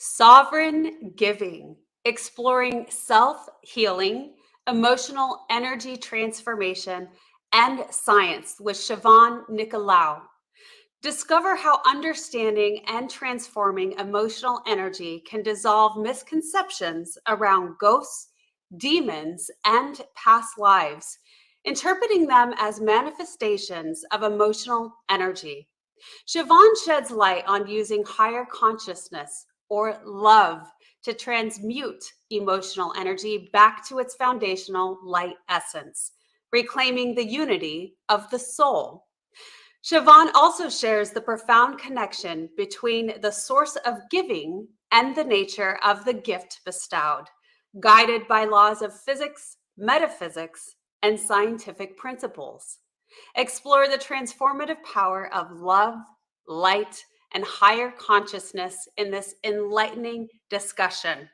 Sovereign Giving, exploring self-healing, emotional energy transformation, and science with Siobhan Nicolaou. Discover how understanding and transforming emotional energy can dissolve misconceptions around ghosts, demons, and past lives, interpreting them as manifestations of emotional energy. Siobhan sheds light on using higher consciousness or love to transmute emotional energy back to its foundational light essence, reclaiming the unity of the soul. Siobhan also shares the profound connection between the source of giving and the nature of the gift bestowed, guided by laws of physics, metaphysics, and scientific principles. Explore the transformative power of love, light, and higher consciousness in this enlightening discussion.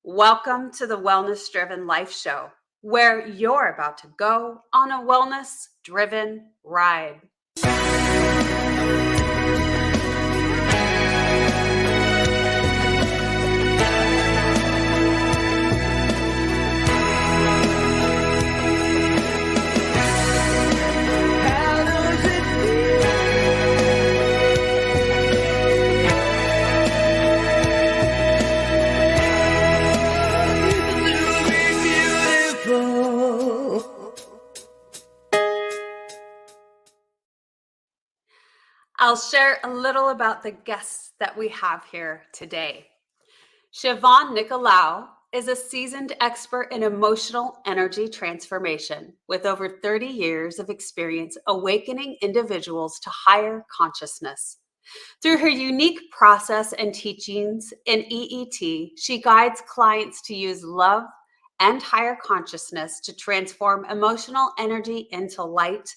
Welcome to the Wellness Driven Life Show, where you're about to go on a wellness driven ride. I'll share a little about the guests that we have here today. Siobhan Nicolaou is a seasoned expert in emotional energy transformation with over 30 years of experience awakening individuals to higher consciousness. Through her unique process and teachings in EET, she guides clients to use love and higher consciousness to transform emotional energy into light,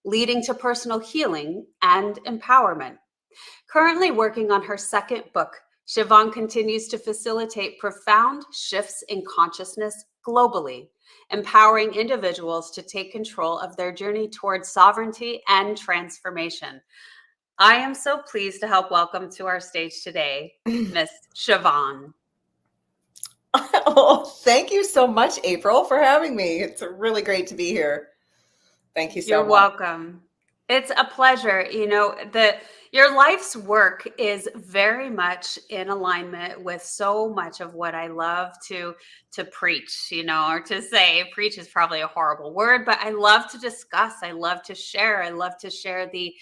leading to personal healing and empowerment. Currently working on her second book, Siobhan continues to facilitate profound shifts in consciousness globally, empowering individuals to take control of their journey towards sovereignty and transformation. I am so pleased to help welcome to our stage today, Miss Siobhan. Oh, thank you so much, April, for having me. It's really great to be here. Thank you so You're much. welcome. It's a pleasure. You know, your life's work is very much in alignment with so much of what I love to preach, you know, or to say. Preach is probably a horrible word, but I love to discuss. I love to share. I love to share the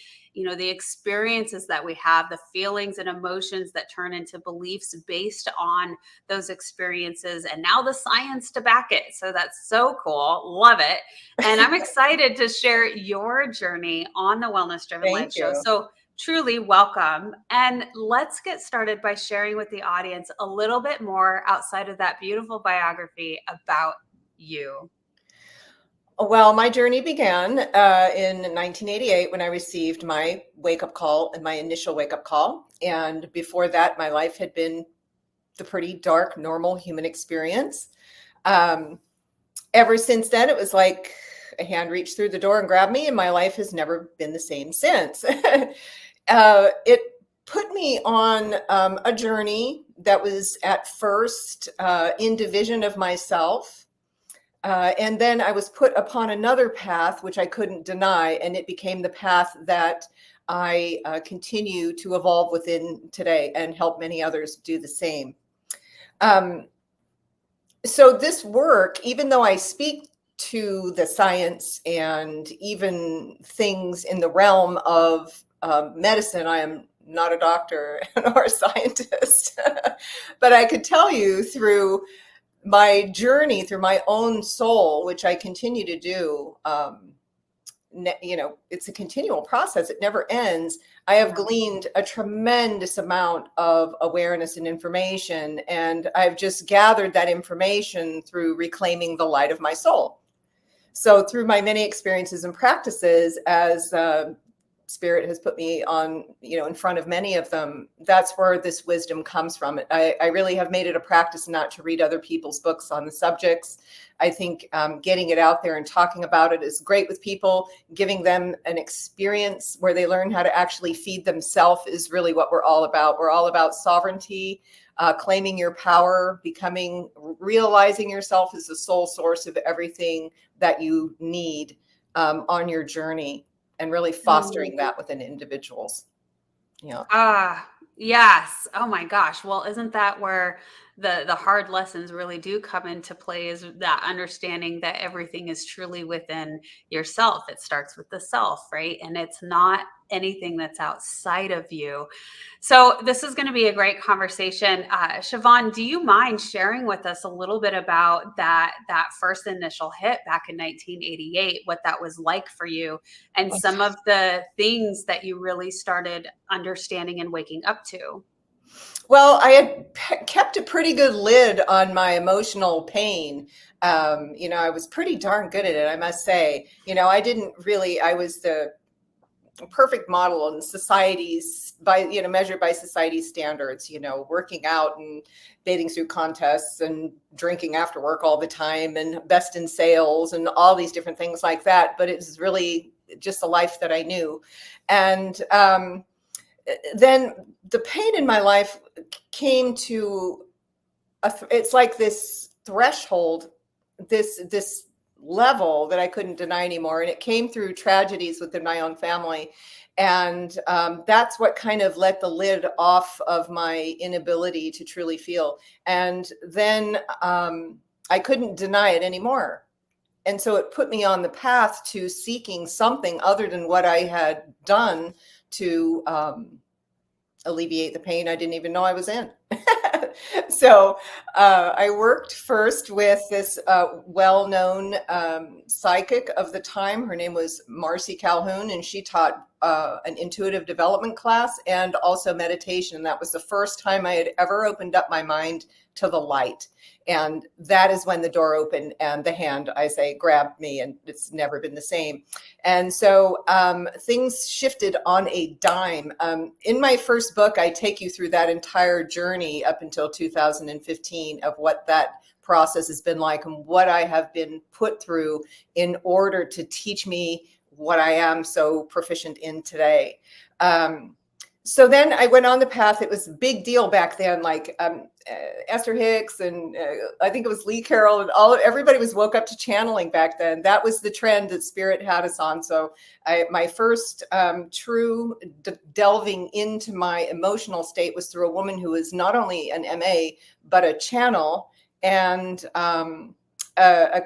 experiences that we have, the feelings and emotions that turn into beliefs based on those experiences, and now the science to back it. So that's so cool. Love it. And I'm excited to share your journey on the Wellness Driven Life Show. So truly welcome. And let's get started by sharing with the audience a little bit more outside of that beautiful biography about you. Well, my journey began in 1988 when I received my wake-up call and my initial wake-up call. And before that, my life had been the pretty dark, normal human experience. Ever since then, it was like a hand reached through the door and grabbed me, and my life has never been the same since. It put me on a journey that was at first in division of myself. And then I was put upon another path, which I couldn't deny, and it became the path that I continue to evolve within today and help many others do the same. So this work, even though I speak to the science and even things in the realm of medicine, I am not a doctor or a scientist, but I could tell you through my journey, through my own soul, which I continue to do, it's a continual process. It never ends. I have gleaned a tremendous amount of awareness and information, and I've just gathered that information through reclaiming the light of my soul. So through my many experiences and practices as Spirit has put me on, in front of many of them, that's where this wisdom comes from. I really have made it a practice not to read other people's books on the subjects. I think getting it out there and talking about it is great with people. Giving them an experience where they learn how to actually feed themselves is really what we're all about. We're all about sovereignty, claiming your power, realizing yourself as the sole source of everything that you need on your journey, and really fostering that within individuals. Yeah. Yes. Oh my gosh. Well, isn't that where the hard lessons really do come into play, is that understanding that everything is truly within yourself. It starts with the self, right? And it's not anything that's outside of you. So this is going to be a great conversation. Siobhan, do you mind sharing with us a little bit about that first initial hit back in 1988, what that was like for you, and some of the things that you really started understanding and waking up to? Well, I had kept a pretty good lid on my emotional pain. I was pretty darn good at it, I must say. I was the perfect model in society's, measured by society's standards, working out and bathing suit contests and drinking after work all the time and best in sales and all these different things like that. But it's really just the life that I knew. And then the pain in my life came to it's like this threshold, this level that I couldn't deny anymore. And it came through tragedies within my own family. And that's what kind of let the lid off of my inability to truly feel. And then I couldn't deny it anymore. And so it put me on the path to seeking something other than what I had done to alleviate the pain I didn't even know I was in. So I worked first with this well-known psychic of the time. Her name was Marcy Calhoun, and she taught an intuitive development class and also meditation. That was the first time I had ever opened up my mind to the light. And that is when the door opened and the hand, I say, grabbed me, and it's never been the same. And so things shifted on a dime. In my first book, I take you through that entire journey up until 2015 of what that process has been like and what I have been put through in order to teach me what I am so proficient in today. So then I went on the path. It was a big deal back then, like Esther Hicks and I think it was Lee Carroll and everybody was woke up to channeling back then. That was the trend that Spirit had us on. So my first true delving into my emotional state was through a woman who was not only an MA, but a channel and a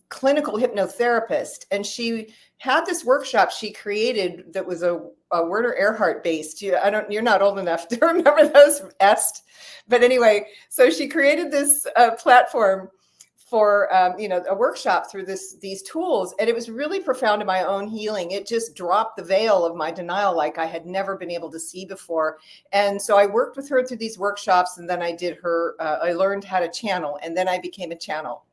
clinical hypnotherapist. And she had this workshop she created that was a Werner Erhard based. You're not old enough to remember those, Est. But anyway, so she created this platform for a workshop through these tools, and it was really profound in my own healing. It just dropped the veil of my denial like I had never been able to see before. And so I worked with her through these workshops, and then I learned how to channel, and then I became a channel.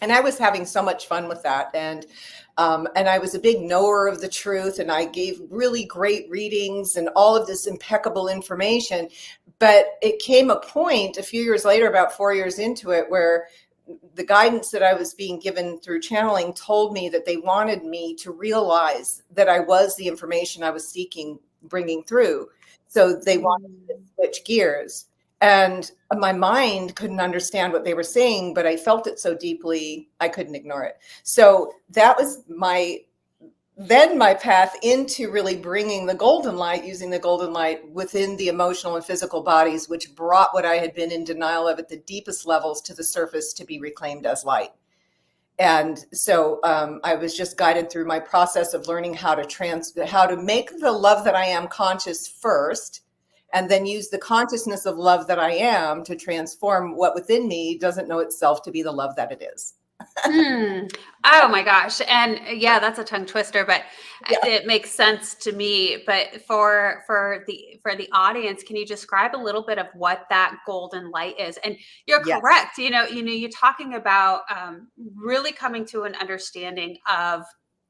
And I was having so much fun with that. And I was a big knower of the truth, and I gave really great readings and all of this impeccable information. But it came a point a few years later, about 4 years into it, where the guidance that I was being given through channeling told me that they wanted me to realize that I was the information I was seeking, bringing through. So they wanted me to switch gears. And my mind couldn't understand what they were saying, but I felt it so deeply, I couldn't ignore it. So that was my path into really bringing the golden light, using the golden light within the emotional and physical bodies, which brought what I had been in denial of at the deepest levels to the surface to be reclaimed as light. And so I was just guided through my process of learning how to make the love that I am conscious first, and then use the consciousness of love that I am to transform what within me doesn't know itself to be the love that it is. Oh my gosh. And yeah, that's a tongue twister, but Yeah. it makes sense to me. But for the audience, can you describe a little bit of what that golden light is? And you're Yes. correct. You're talking about really coming to an understanding of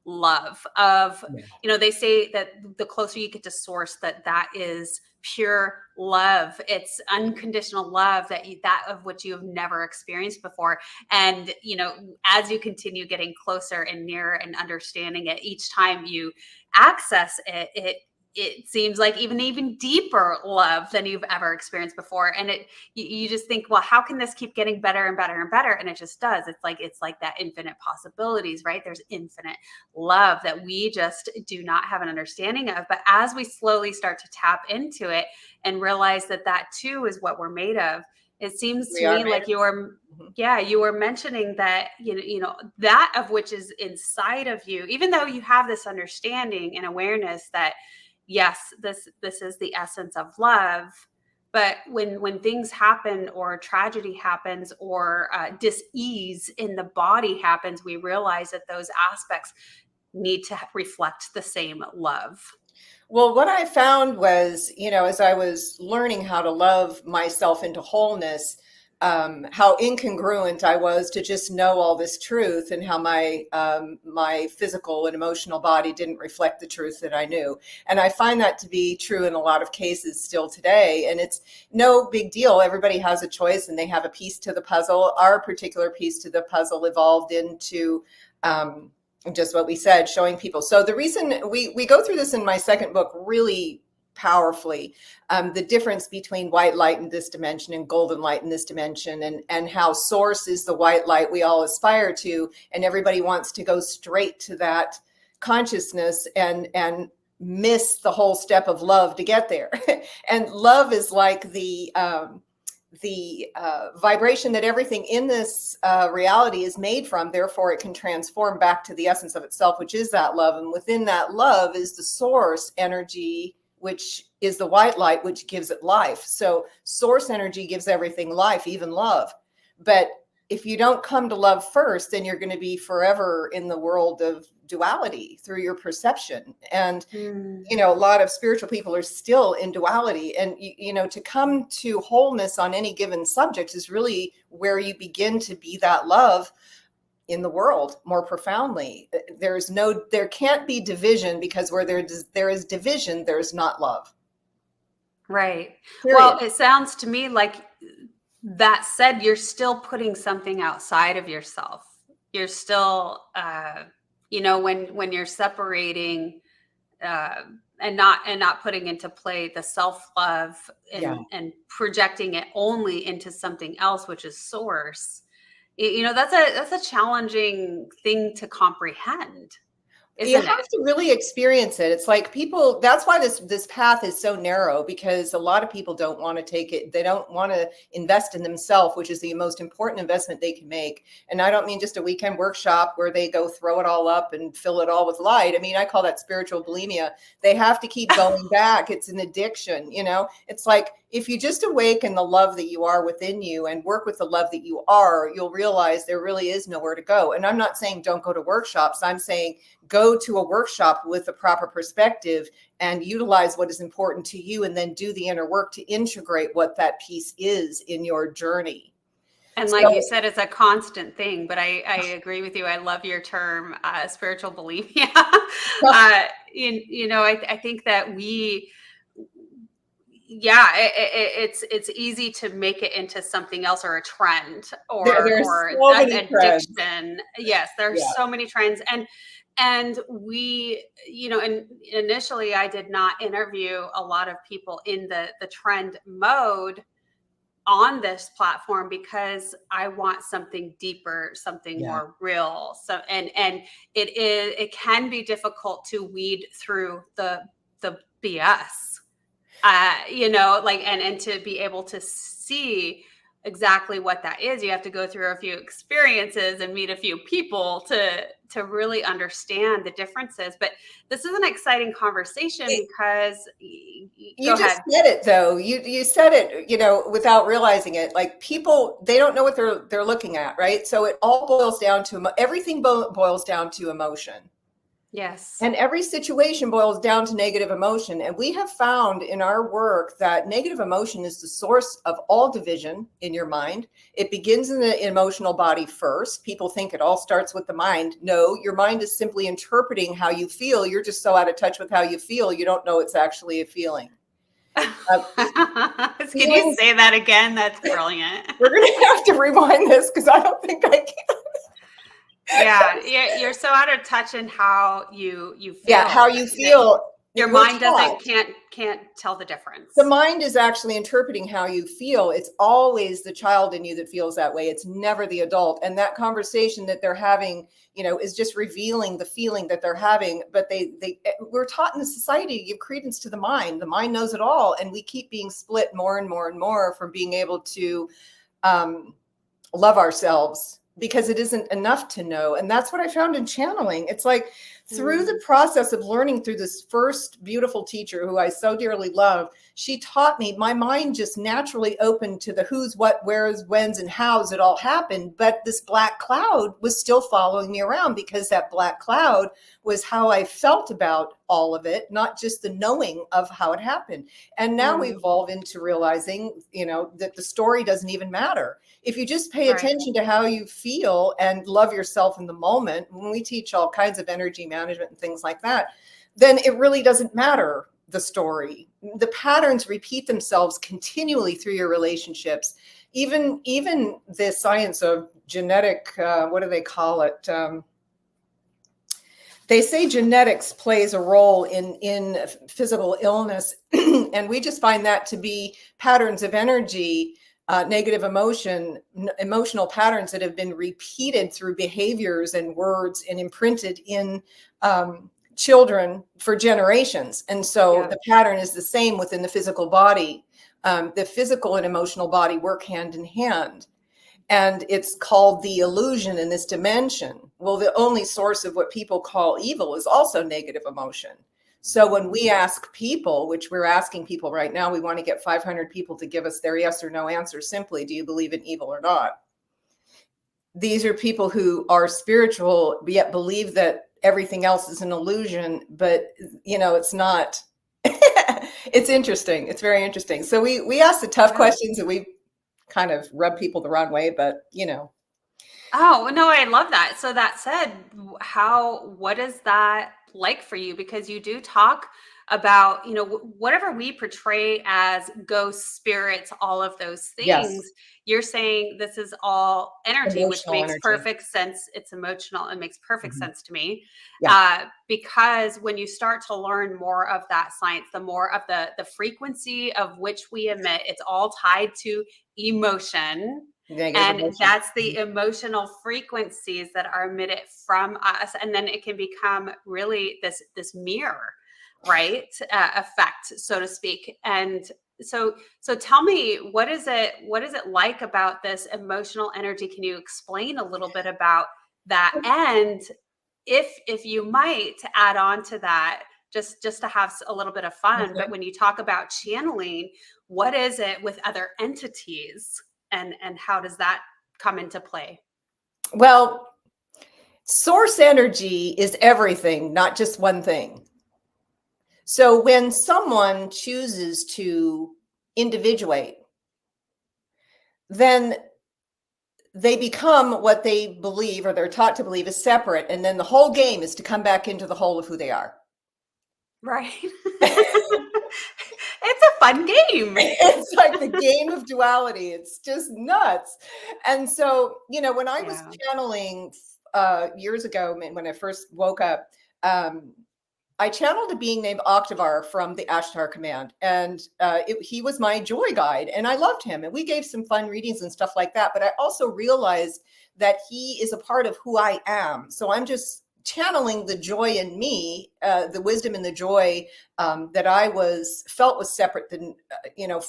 love of, Yeah. they say that the closer you get to source, that is pure love. It's unconditional love that of which you have never experienced before. And, as you continue getting closer and nearer and understanding it, each time you access it seems like even deeper love than you've ever experienced before. And you just think, well, how can this keep getting better and better and better? And it just does. It's like that infinite possibilities, right? There's infinite love that we just do not have an understanding of. But as we slowly start to tap into it and realize that too is what we're made of, it seems We to are me made like of- you were mentioning that, that of which is inside of you, even though you have this understanding and awareness that, yes, this is the essence of love. But when things happen or tragedy happens or dis-ease in the body happens, we realize that those aspects need to reflect the same love. Well, what I found was, as I was learning how to love myself into wholeness, how incongruent I was to just know all this truth, and how my physical and emotional body didn't reflect the truth that I knew. And I find that to be true in a lot of cases still today. And it's no big deal. Everybody has a choice and they have a piece to the puzzle. Our particular piece to the puzzle evolved into just what we said, showing people. So the reason we go through this in my second book really powerfully, the difference between white light in this dimension and golden light in this dimension, and how source is the white light we all aspire to, and everybody wants to go straight to that consciousness and miss the whole step of love to get there. And love is like the vibration that everything in this reality is made from. Therefore, it can transform back to the essence of itself, which is that love. And within that love is the source energy, which is the white light, which gives it life. So source energy gives everything life, even love. But if you don't come to love first, then you're going to be forever in the world of duality through your perception. And a lot of spiritual people are still in duality. And to come to wholeness on any given subject is really where you begin to be that love in the world more profoundly. There can't be division, because where there is division, there's not love. Right. Period. Well, it sounds to me like, that said, you're still putting something outside of yourself. You're still, when you're separating and not putting into play the self-love and projecting it only into something else, which is source. That's a challenging thing to comprehend. You have to really experience it. It's like people, that's why this path is so narrow, because a lot of people don't want to take it. They don't want to invest in themselves, which is the most important investment they can make. And I don't mean just a weekend workshop where they go throw it all up and fill it all with light. I mean, I call that spiritual bulimia. They have to keep going back. It's an addiction. It's like, if you just awaken the love that you are within you and work with the love that you are, you'll realize there really is nowhere to go. And I'm not saying don't go to workshops. I'm saying go to a workshop with a proper perspective and utilize what is important to you, and then do the inner work to integrate what that piece is in your journey. And like you said, it's a constant thing, but I agree with you. I love your term, spiritual bulimia. I think that it's easy to make it into something else, or a trend, or so an many addiction. trends. Yes, there's so many trends. And we, and initially I did not interview a lot of people in the trend mode on this platform, because I want something deeper, something more real. So, and it can be difficult to weed through the BS, and to be able to see exactly what that is. You have to go through a few experiences and meet a few people to really understand the differences. But this is an exciting conversation, because you just said it though. You said it, without realizing it. Like, people, they don't know what they're looking at, right? So it all boils down to everything boils down to emotion. Yes. And every situation boils down to negative emotion. And we have found in our work that negative emotion is the source of all division in your mind. It begins in the emotional body first. People think it all starts with the mind. No, your mind is simply interpreting how you feel. You're just so out of touch with how you feel, you don't know it's actually a feeling. Can you say that again? That's brilliant. We're going to have to rewind this because I don't think I can. Yeah, you're so out of touch in how you feel. Yeah, how you feel. Your mind can't tell the difference. The mind is actually interpreting how you feel. It's always the child in you that feels that way. It's never the adult. And that conversation that they're having, is just revealing the feeling that they're having. But we're taught in the society to give credence to the mind. The mind knows it all. And we keep being split more and more and more from being able to love ourselves, because it isn't enough to know. And that's what I found in channeling. It's like through the process of learning through this first beautiful teacher who I so dearly love, she taught me, my mind just naturally opened to the who's, what, where's, when's, and how's it all happened. But this black cloud was still following me around, because that black cloud was how I felt about all of it, not just the knowing of how it happened. And now we evolve into realizing, that the story doesn't even matter. If you just pay attention to how you feel and love yourself in the moment, when we teach all kinds of energy management and things like that, then it really doesn't matter the story. The patterns repeat themselves continually through your relationships. Even the science of genetic, what do they call it? They say genetics plays a role in physical illness. And we just find that to be patterns of energy, negative emotional patterns that have been repeated through behaviors and words and imprinted in children for generations. And so the pattern is the same within the physical body. The physical and emotional body work hand in hand. And it's called the illusion in this dimension. Well, the only source of what people call evil is also negative emotion. So when we ask people, which we're asking people right now, we want to get 500 people to give us their yes or no answer simply, do you believe in evil or not? These are people who are spiritual, yet believe that everything else is an illusion, but it's not. It's interesting. It's very interesting. So we ask the tough questions, and we kind of rub people the wrong way, but Oh, no, I love that. So that said, what is that like for you? Because you do talk about, whatever we portray as ghosts, spirits, all of those things. Yes. You're saying this is all energy, Emotional which makes energy. Perfect sense. It's emotional. It makes perfect sense to me. Yeah. Because when you start to learn more of that science, the more of the frequency of which we emit, it's all tied to emotion. Negative emotion. That's the emotional frequencies that are emitted from us. And then it can become really this mirror, right? Effect, so to speak. And so tell me, what is it like about this emotional energy? Can you explain a little bit about that? And if you might add on to that, just to have a little bit of fun, but when you talk about channeling, what is it with other entities? And how does that come into play? Well, source energy is everything, not just one thing. So when someone chooses to individuate, then they become what they believe, or they're taught to believe, is separate. And then the whole game is to come back into the whole of who they are. Right. It's a fun game. It's like the game of duality. It's just nuts. And so, when I was channeling years ago, when I first woke up, I channeled a being named Octavar from the Ashtar Command. And he was my joy guide, and I loved him. And we gave some fun readings and stuff like that. But I also realized that he is a part of who I am. So I'm just channeling the joy in me, the wisdom and the joy that I felt was separate than,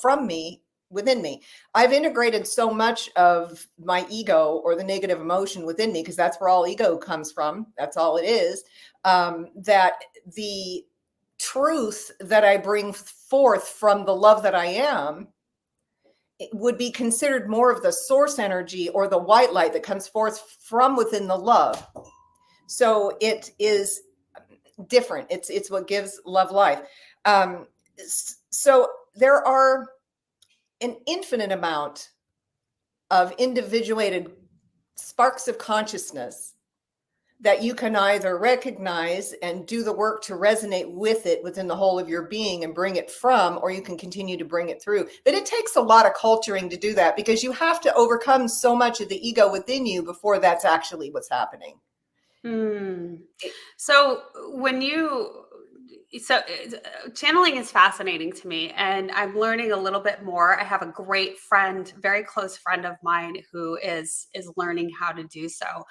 from me, within me. I've integrated so much of my ego, or the negative emotion within me, because that's where all ego comes from. That's all it is. That the truth that I bring forth from the love that I am, it would be considered more of the source energy, or the white light that comes forth from within the love. So it is different. It's what gives love life. So there are an infinite amount of individuated sparks of consciousness that you can either recognize and do the work to resonate with it within the whole of your being and bring it from, or you can continue to bring it through. But it takes a lot of culturing to do that, because you have to overcome so much of the ego within you before that's actually what's happening. So channeling is fascinating to me, and I'm learning a little bit more. I have a great friend, very close friend of mine, who is learning how to do so.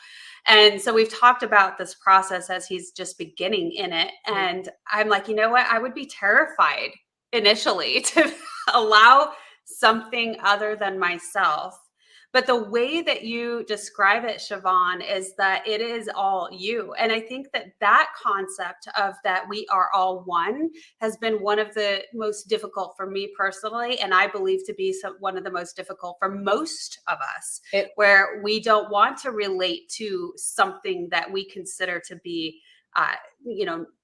And so we've talked about this process as he's just beginning in it. And I'm like, you know what? I would be terrified initially to allow something other than myself. But the way that you describe it, Siobhan, is that it is all you. And I think that concept of that we are all one has been one of the most difficult for me personally. And I believe to be one of the most difficult for most of us, where we don't want to relate to something that we consider to be,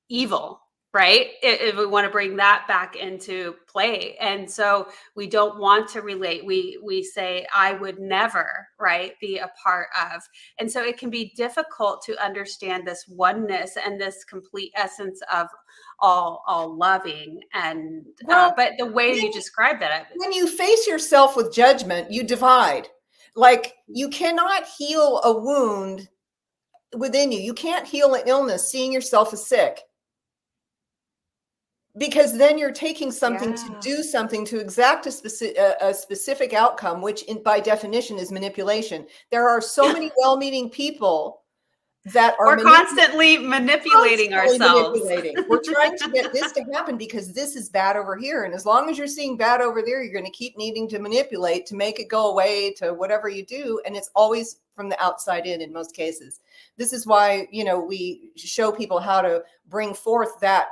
evil. Right? If we want to bring that back into play. And so we don't want to relate. We say, I would never, right, be a part of. And so it can be difficult to understand this oneness and this complete essence of all loving. And but the way you describe that, when you face yourself with judgment, you divide. Like, you cannot heal a wound within you. You can't heal an illness seeing yourself as sick, because then you're taking something to do something to exact a specific outcome, which by definition is manipulation. There are so many well-meaning people that are constantly manipulating ourselves. We're trying to get this to happen because this is bad over here. And as long as you're seeing bad over there, you're going to keep needing to manipulate to make it go away, to whatever you do. And it's always from the outside in most cases. This is why, we show people how to bring forth that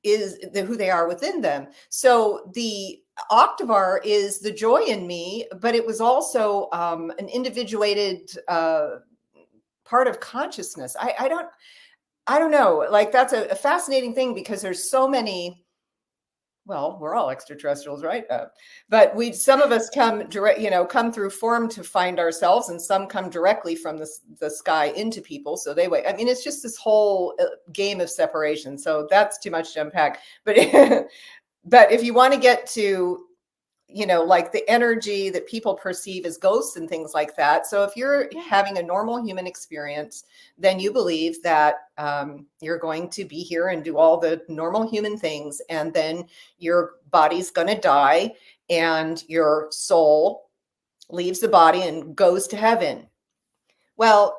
is who they are within them. So the Octavar is the joy in me, but it was also an individuated part of consciousness. I don't know. Like, that's a fascinating thing, because there's so many. Well, we're all extraterrestrials, right? But some of us come direct, come through form to find ourselves, and some come directly from the sky into people. So they wait. I mean, it's just this whole game of separation. So that's too much to unpack. But but if you want to get to, like the energy that people perceive as ghosts and things like that. So if you're having a normal human experience, then you believe that you're going to be here and do all the normal human things. And then your body's going to die and your soul leaves the body and goes to heaven. Well,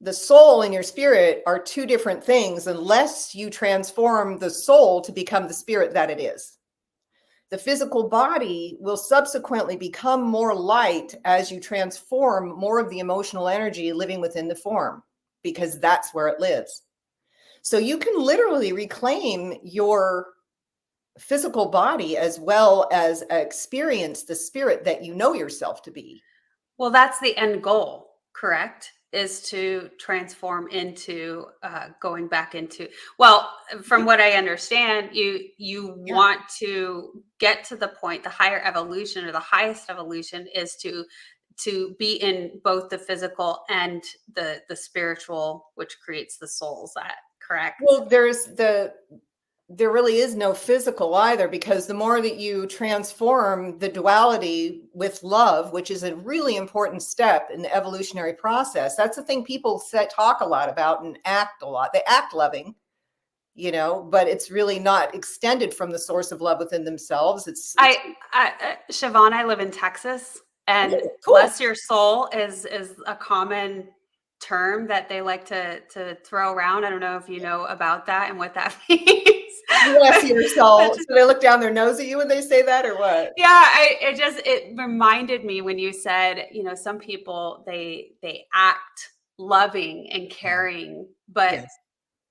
the soul and your spirit are two different things unless you transform the soul to become the spirit that it is. The physical body will subsequently become more light as you transform more of the emotional energy living within the form, because that's where it lives. So you can literally reclaim your physical body as well as experience the spirit that you know yourself to be. Well, that's the end goal, correct? Is to transform into going back into, well, from what I understand, you want to get to the point, the higher evolution or the highest evolution is to be in both the physical and the spiritual, which creates the souls. That correct? Well, there really is no physical either, because the more that you transform the duality with love, which is a really important step in the evolutionary process. That's the thing people talk a lot about and act a lot. They act loving, but it's really not extended from the source of love within themselves. Siobhan, I live in Texas, and cool. Bless your soul is a common term that they like to throw around. I don't know if you know about that and what that means. Bless your soul. So they look down their nose at you when they say that, or what? Yeah, it reminded me when you said, some people they act loving and caring, but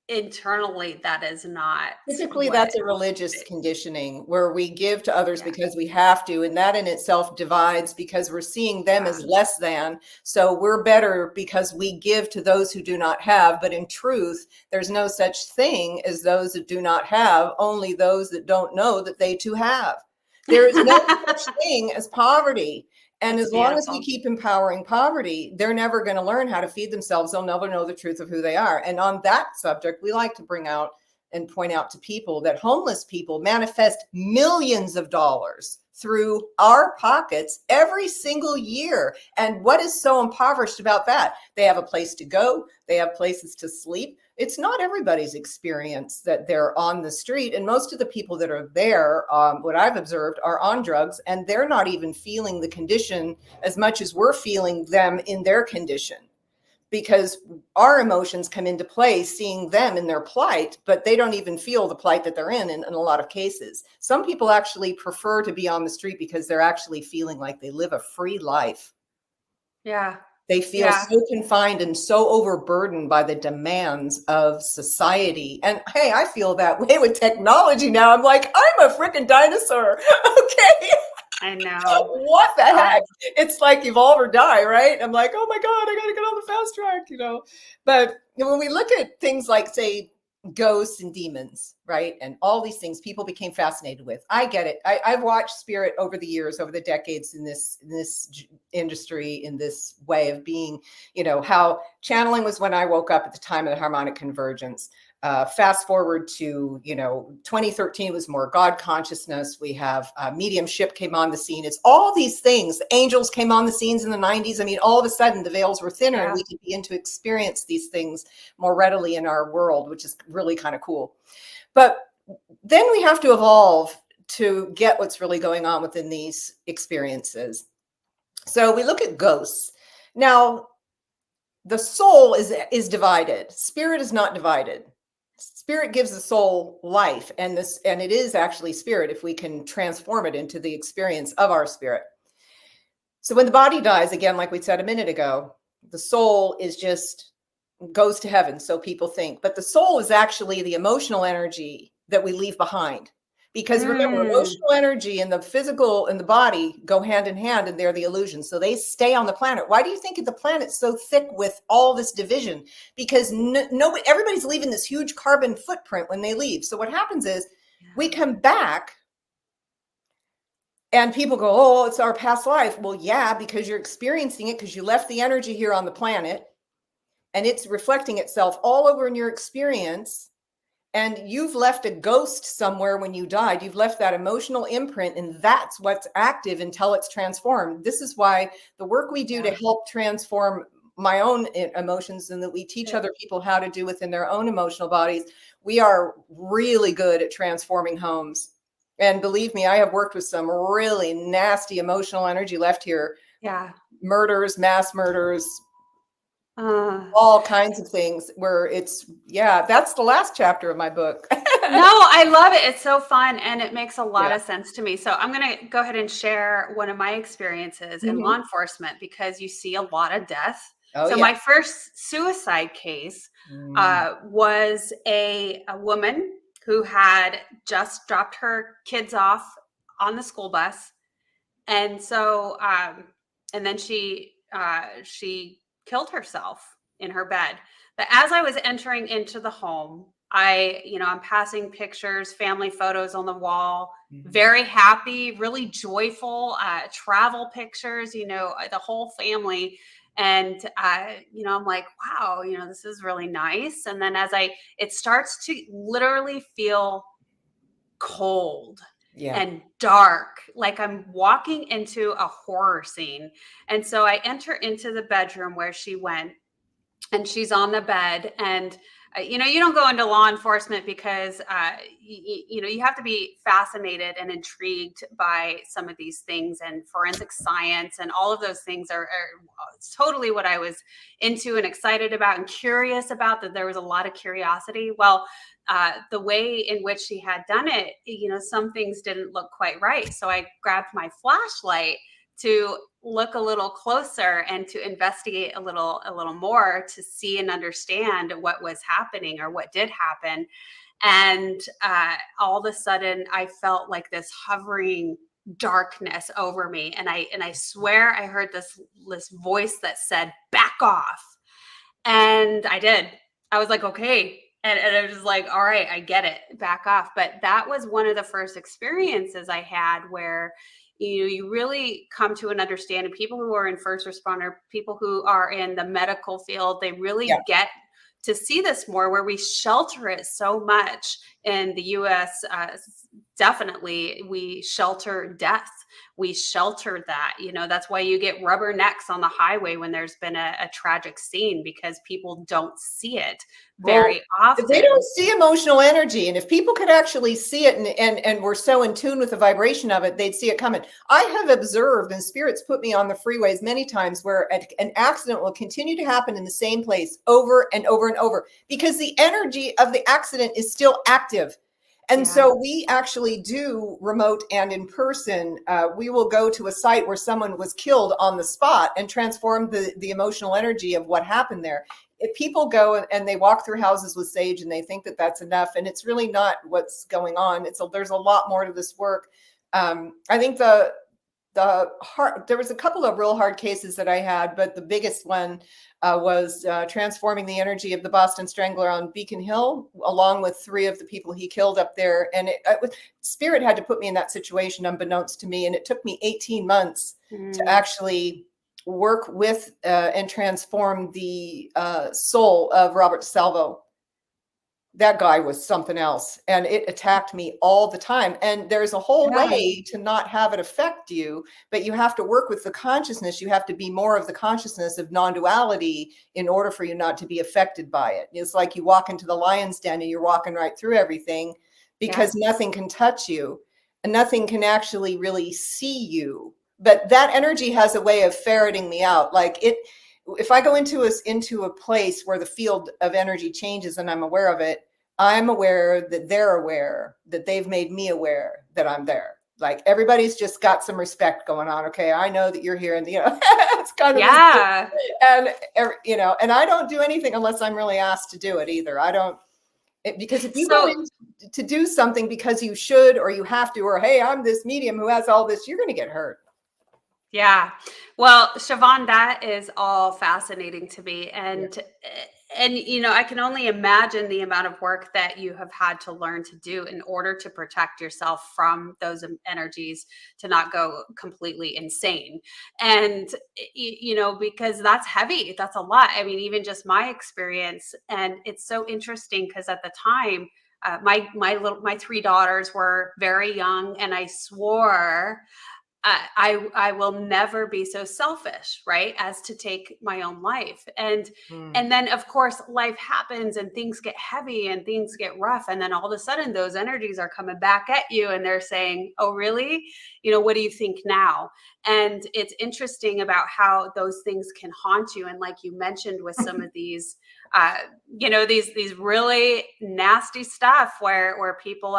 internally that is not Typically, what. that's a religious conditioning where we give to others Yeah. because we have to, and that in itself divides because we're seeing them as less than. So we're better because we give to those who do not have. But in truth, there's no such thing as those that do not have, only those that don't know that they too have. There is no such thing as poverty. And That's as long as we beautiful. keep empowering poverty, they're never going to learn how to feed themselves. They'll never know the truth of who they are. And on that subject, we like to bring out and point out to people that homeless people manifest millions of dollars through our pockets every single year. And what is so impoverished about that? They have a place to go, they have places to sleep. It's not everybody's experience that they're on the street. And most of the people that are there, what I've observed, are on drugs, and they're not even feeling the condition as much as we're feeling them in their condition, because our emotions come into play seeing them in their plight, but they don't even feel the plight that they're in a lot of cases. Some people actually prefer to be on the street because they're actually feeling like they live a free life. Yeah. They feel so confined and so overburdened by the demands of society. And hey, I feel that way with technology now. I'm like, I'm a freaking dinosaur. Okay. I know. What the heck? It's like evolve or die, right? I'm like, oh my God, I got to get on the fast track. But when we look at things like, say, ghosts and demons, right? And all these things people became fascinated with. I get it. I've watched spirit over the years, over the decades in this industry, in this way of being, how channeling was when I woke up at the time of the harmonic convergence. Fast forward to 2013 was more God consciousness. We have mediumship came on the scene. It's all these things. Angels came on the scenes in the 90s. I mean, all of a sudden the veils were thinner and we could begin to experience these things more readily in our world, which is really kind of cool. But then we have to evolve to get what's really going on within these experiences. So we look at ghosts. Now, the soul is divided. Spirit is not divided. Spirit gives the soul life, and it is actually spirit if we can transform it into the experience of our spirit. So when the body dies, again, like we said a minute ago, the soul is just goes to heaven, so people think. But the soul is actually the emotional energy that we leave behind. Because remember, emotional energy and the physical and the body go hand in hand, and they're the illusion. So they stay on the planet. Why do you think the planet's so thick with all this division? Because everybody's leaving this huge carbon footprint when they leave. So what happens is we come back and people go, oh, it's our past life. Well, yeah, because you're experiencing it because you left the energy here on the planet and it's reflecting itself all over in your experience. And you've left a ghost somewhere when you died. You've left that emotional imprint, and that's what's active until it's transformed. This is why the work we do to help transform my own emotions, and that we teach other people how to do within their own emotional bodies. We are really good at transforming homes. And believe me, I have worked with some really nasty emotional energy left here. Yeah. Murders, mass murders, all kinds of things where that's the last chapter of my book. No, I love it. It's so fun and it makes a lot of sense to me. So I'm going to go ahead and share one of my experiences in law enforcement, because you see a lot of death. My first suicide case was a woman who had just dropped her kids off on the school bus. And so, and then she killed herself in her bed. But as I was entering into the home, I'm passing pictures, family photos on the wall, very happy, really joyful, travel pictures, the whole family. And, I'm like, wow, this is really nice. And then it starts to literally feel cold and dark, like I'm walking into a horror scene. And so I enter into the bedroom where she went, and she's on the bed. And you don't go into law enforcement because you have to be fascinated and intrigued by some of these things, and forensic science and all of those things are totally what I was into and excited about and curious about. That there was a lot of curiosity. Well, the way in which she had done it, some things didn't look quite right. So I grabbed my flashlight to look a little closer and to investigate a little more to see and understand what was happening or what did happen. And all of a sudden I felt like this hovering darkness over me, and I swear I heard this voice that said, back off. And I did. I was like, okay. And I was just like, all right, I get it, back off. But that was one of the first experiences I had where you really come to an understanding. People who are in first responder, people who are in the medical field, they really get to see this more, where we shelter it so much in the US. Definitely, we shelter death. We shelter that. That's why you get rubbernecks on the highway when there's been a tragic scene, because people don't see it very often. They don't see emotional energy. And if people could actually see it and were so in tune with the vibration of it, they'd see it coming. I have observed, and spirits put me on the freeways many times, where an accident will continue to happen in the same place over and over and over, because the energy of the accident is still active. And so we actually do remote and in person. We will go to a site where someone was killed on the spot and transform the emotional energy of what happened there. If people go and they walk through houses with sage and they think that that's enough, and it's really not what's going on. There's a lot more to this work. I think there was a couple of real hard cases that I had, but the biggest one was transforming the energy of the Boston Strangler on Beacon Hill, along with 3 of the people he killed up there. And Spirit had to put me in that situation unbeknownst to me. And it took me 18 months to actually work with and transform the soul of Robert DeSalvo. That guy was something else, and it attacked me all the time. And there's a whole way to not have it affect you, but you have to work with the consciousness. You have to be more of the consciousness of non-duality in order for you not to be affected by it. It's like you walk into the lion's den and you're walking right through everything, because nothing can touch you and nothing can actually really see you. But that energy has a way of ferreting me out. Like if I go into a place where the field of energy changes and I'm aware of it, I'm aware that they're aware, that they've made me aware that I'm there. Like everybody's just got some respect going on. Okay, I know that you're here, and it's kind of and and I don't do anything unless I'm really asked to do it either. I don't, because if you go in to do something because you should or you have to, or hey, I'm this medium who has all this, you're going to get hurt. Yeah. Well, Siobhan, that is all fascinating to me. And I can only imagine the amount of work that you have had to learn to do in order to protect yourself from those energies, to not go completely insane. And, because that's heavy, that's a lot. I mean, even just my experience. And it's so interesting because at the time, my 3 daughters were very young, and I swore I will never be so selfish, right, as to take my own life. And then of course life happens and things get heavy and things get rough, and then all of a sudden those energies are coming back at you and they're saying, oh really, what do you think now? And it's interesting about how those things can haunt you. And like you mentioned with some of these these really nasty stuff where people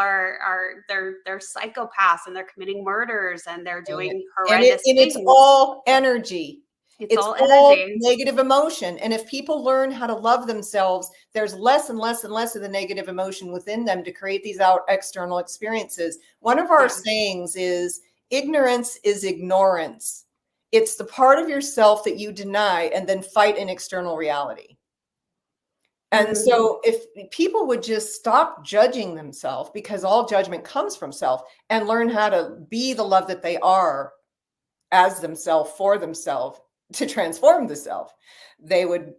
they're psychopaths and they're committing murders and they're doing horrendous things. It's all energy. It's all energy. Negative emotion. And if people learn how to love themselves, there's less and less and less of the negative emotion within them to create these external experiences. One of our sayings is, ignorance is ignorance. It's the part of yourself that you deny and then fight in external reality. And so if people would just stop judging themselves, because all judgment comes from self, and learn how to be the love that they are as themselves, for themselves, to transform the self, they would,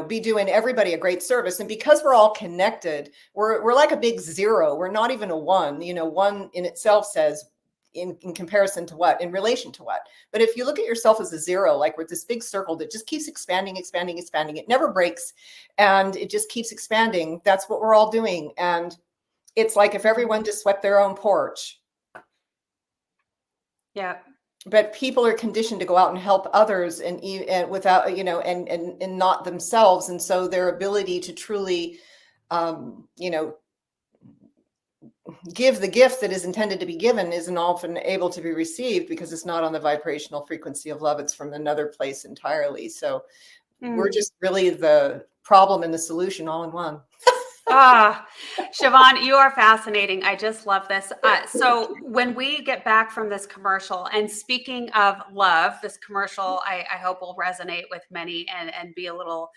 be doing everybody a great service. And because we're all connected, we're like a big 0. We're not even a 1. 1 in itself says, in comparison to what, in relation to what. But if you look at yourself as a 0, like with this big circle that just keeps expanding, it never breaks, and it just keeps expanding. That's what we're all doing. And it's like if everyone just swept their own porch. Yeah. But people are conditioned to go out and help others, and without, and not themselves. And so their ability to truly, give the gift that is intended to be given isn't often able to be received because it's not on the vibrational frequency of love. It's from another place entirely. So we're just really the problem and the solution all in one. Ah, Siobhan, you are fascinating. I just love this. So when we get back from this commercial, and speaking of love, this commercial, I hope will resonate with many and be a little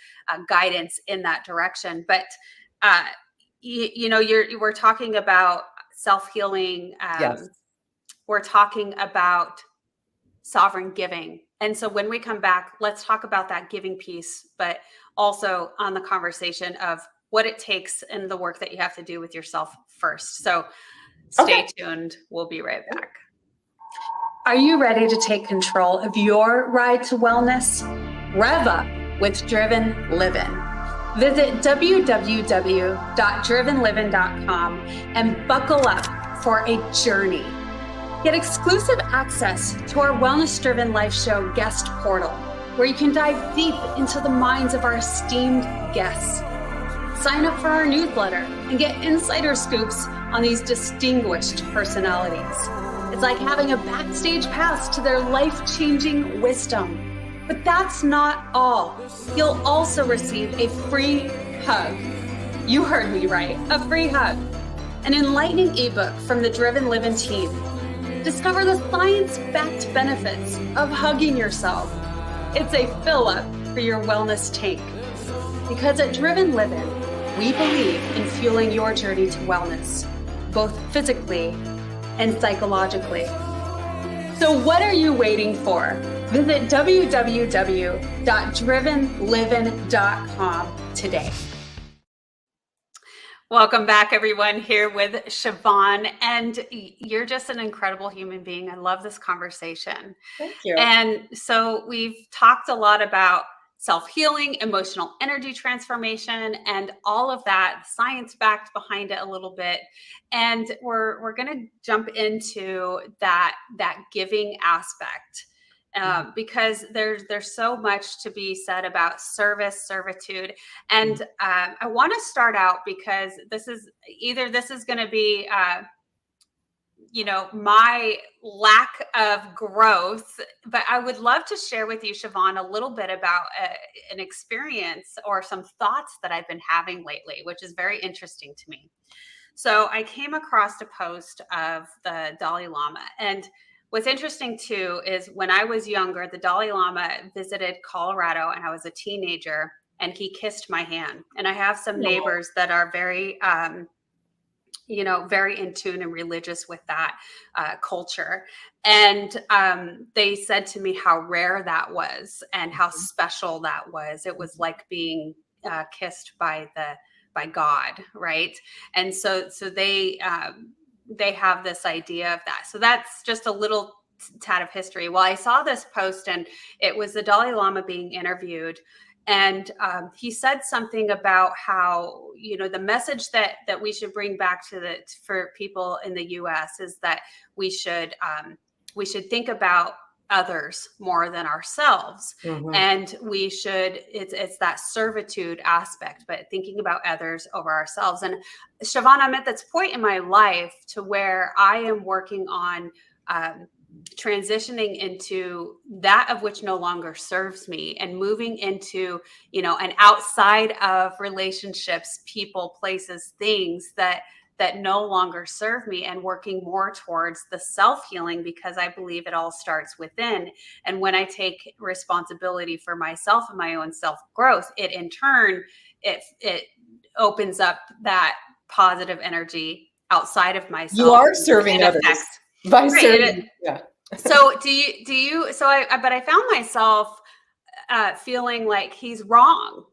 guidance in that direction. But we're talking about self-healing. Yes. We're talking about sovereign giving. And so when we come back, let's talk about that giving piece, but also on the conversation of what it takes and the work that you have to do with yourself first. So stay tuned. We'll be right back. Are you ready to take control of your ride to wellness? Rev up with Driven Living. Visit www.drivenliving.com and buckle up for a journey. Get exclusive access to our Wellness Driven Life Show guest portal, where you can dive deep into the minds of our esteemed guests. Sign up for our newsletter and get insider scoops on these distinguished personalities. It's like having a backstage pass to their life-changing wisdom. But that's not all. You'll also receive a free hug. You heard me right, a free hug. An enlightening ebook from the Driven Living team. Discover the science-backed benefits of hugging yourself. It's a fill-up for your wellness tank. Because at Driven Living, we believe in fueling your journey to wellness, both physically and psychologically. So what are you waiting for? Visit www.drivenliving.com today. Welcome back, everyone, here with Siobhan. And you're just an incredible human being. I love this conversation. Thank you. And so we've talked a lot about self-healing, emotional energy transformation, and all of that, science backed behind it a little bit. And we're going to jump into that giving aspect. Because there's so much to be said about servitude. And I want to start out because this is going to be, my lack of growth, but I would love to share with you, Siobhan, a little bit about an experience or some thoughts that I've been having lately, which is very interesting to me. So I came across a post of the Dalai Lama, and what's interesting too is when I was younger, the Dalai Lama visited Colorado and I was a teenager, and he kissed my hand. And I have some neighbors that are very, very in tune and religious with that culture. And they said to me how rare that was and how special that was. It was like being kissed by God, right? And so they have this idea of that. So that's just a little tad of history. Well, I saw this post and it was the Dalai Lama being interviewed. And he said something about how, the message that we should bring back for people in the US is that we should think about others more than ourselves. Mm-hmm. And it's that servitude aspect, but thinking about others over ourselves. And Siobhan, I'm at this point in my life to where I am working on transitioning into that of which no longer serves me and moving into, an outside of relationships, people, places, things that no longer serve me, and working more towards the self-healing, because I believe it all starts within. And when I take responsibility for myself and my own self-growth, it in turn, it opens up that positive energy outside of myself. You are serving others by serving. Yeah. So but I found myself feeling like he's wrong.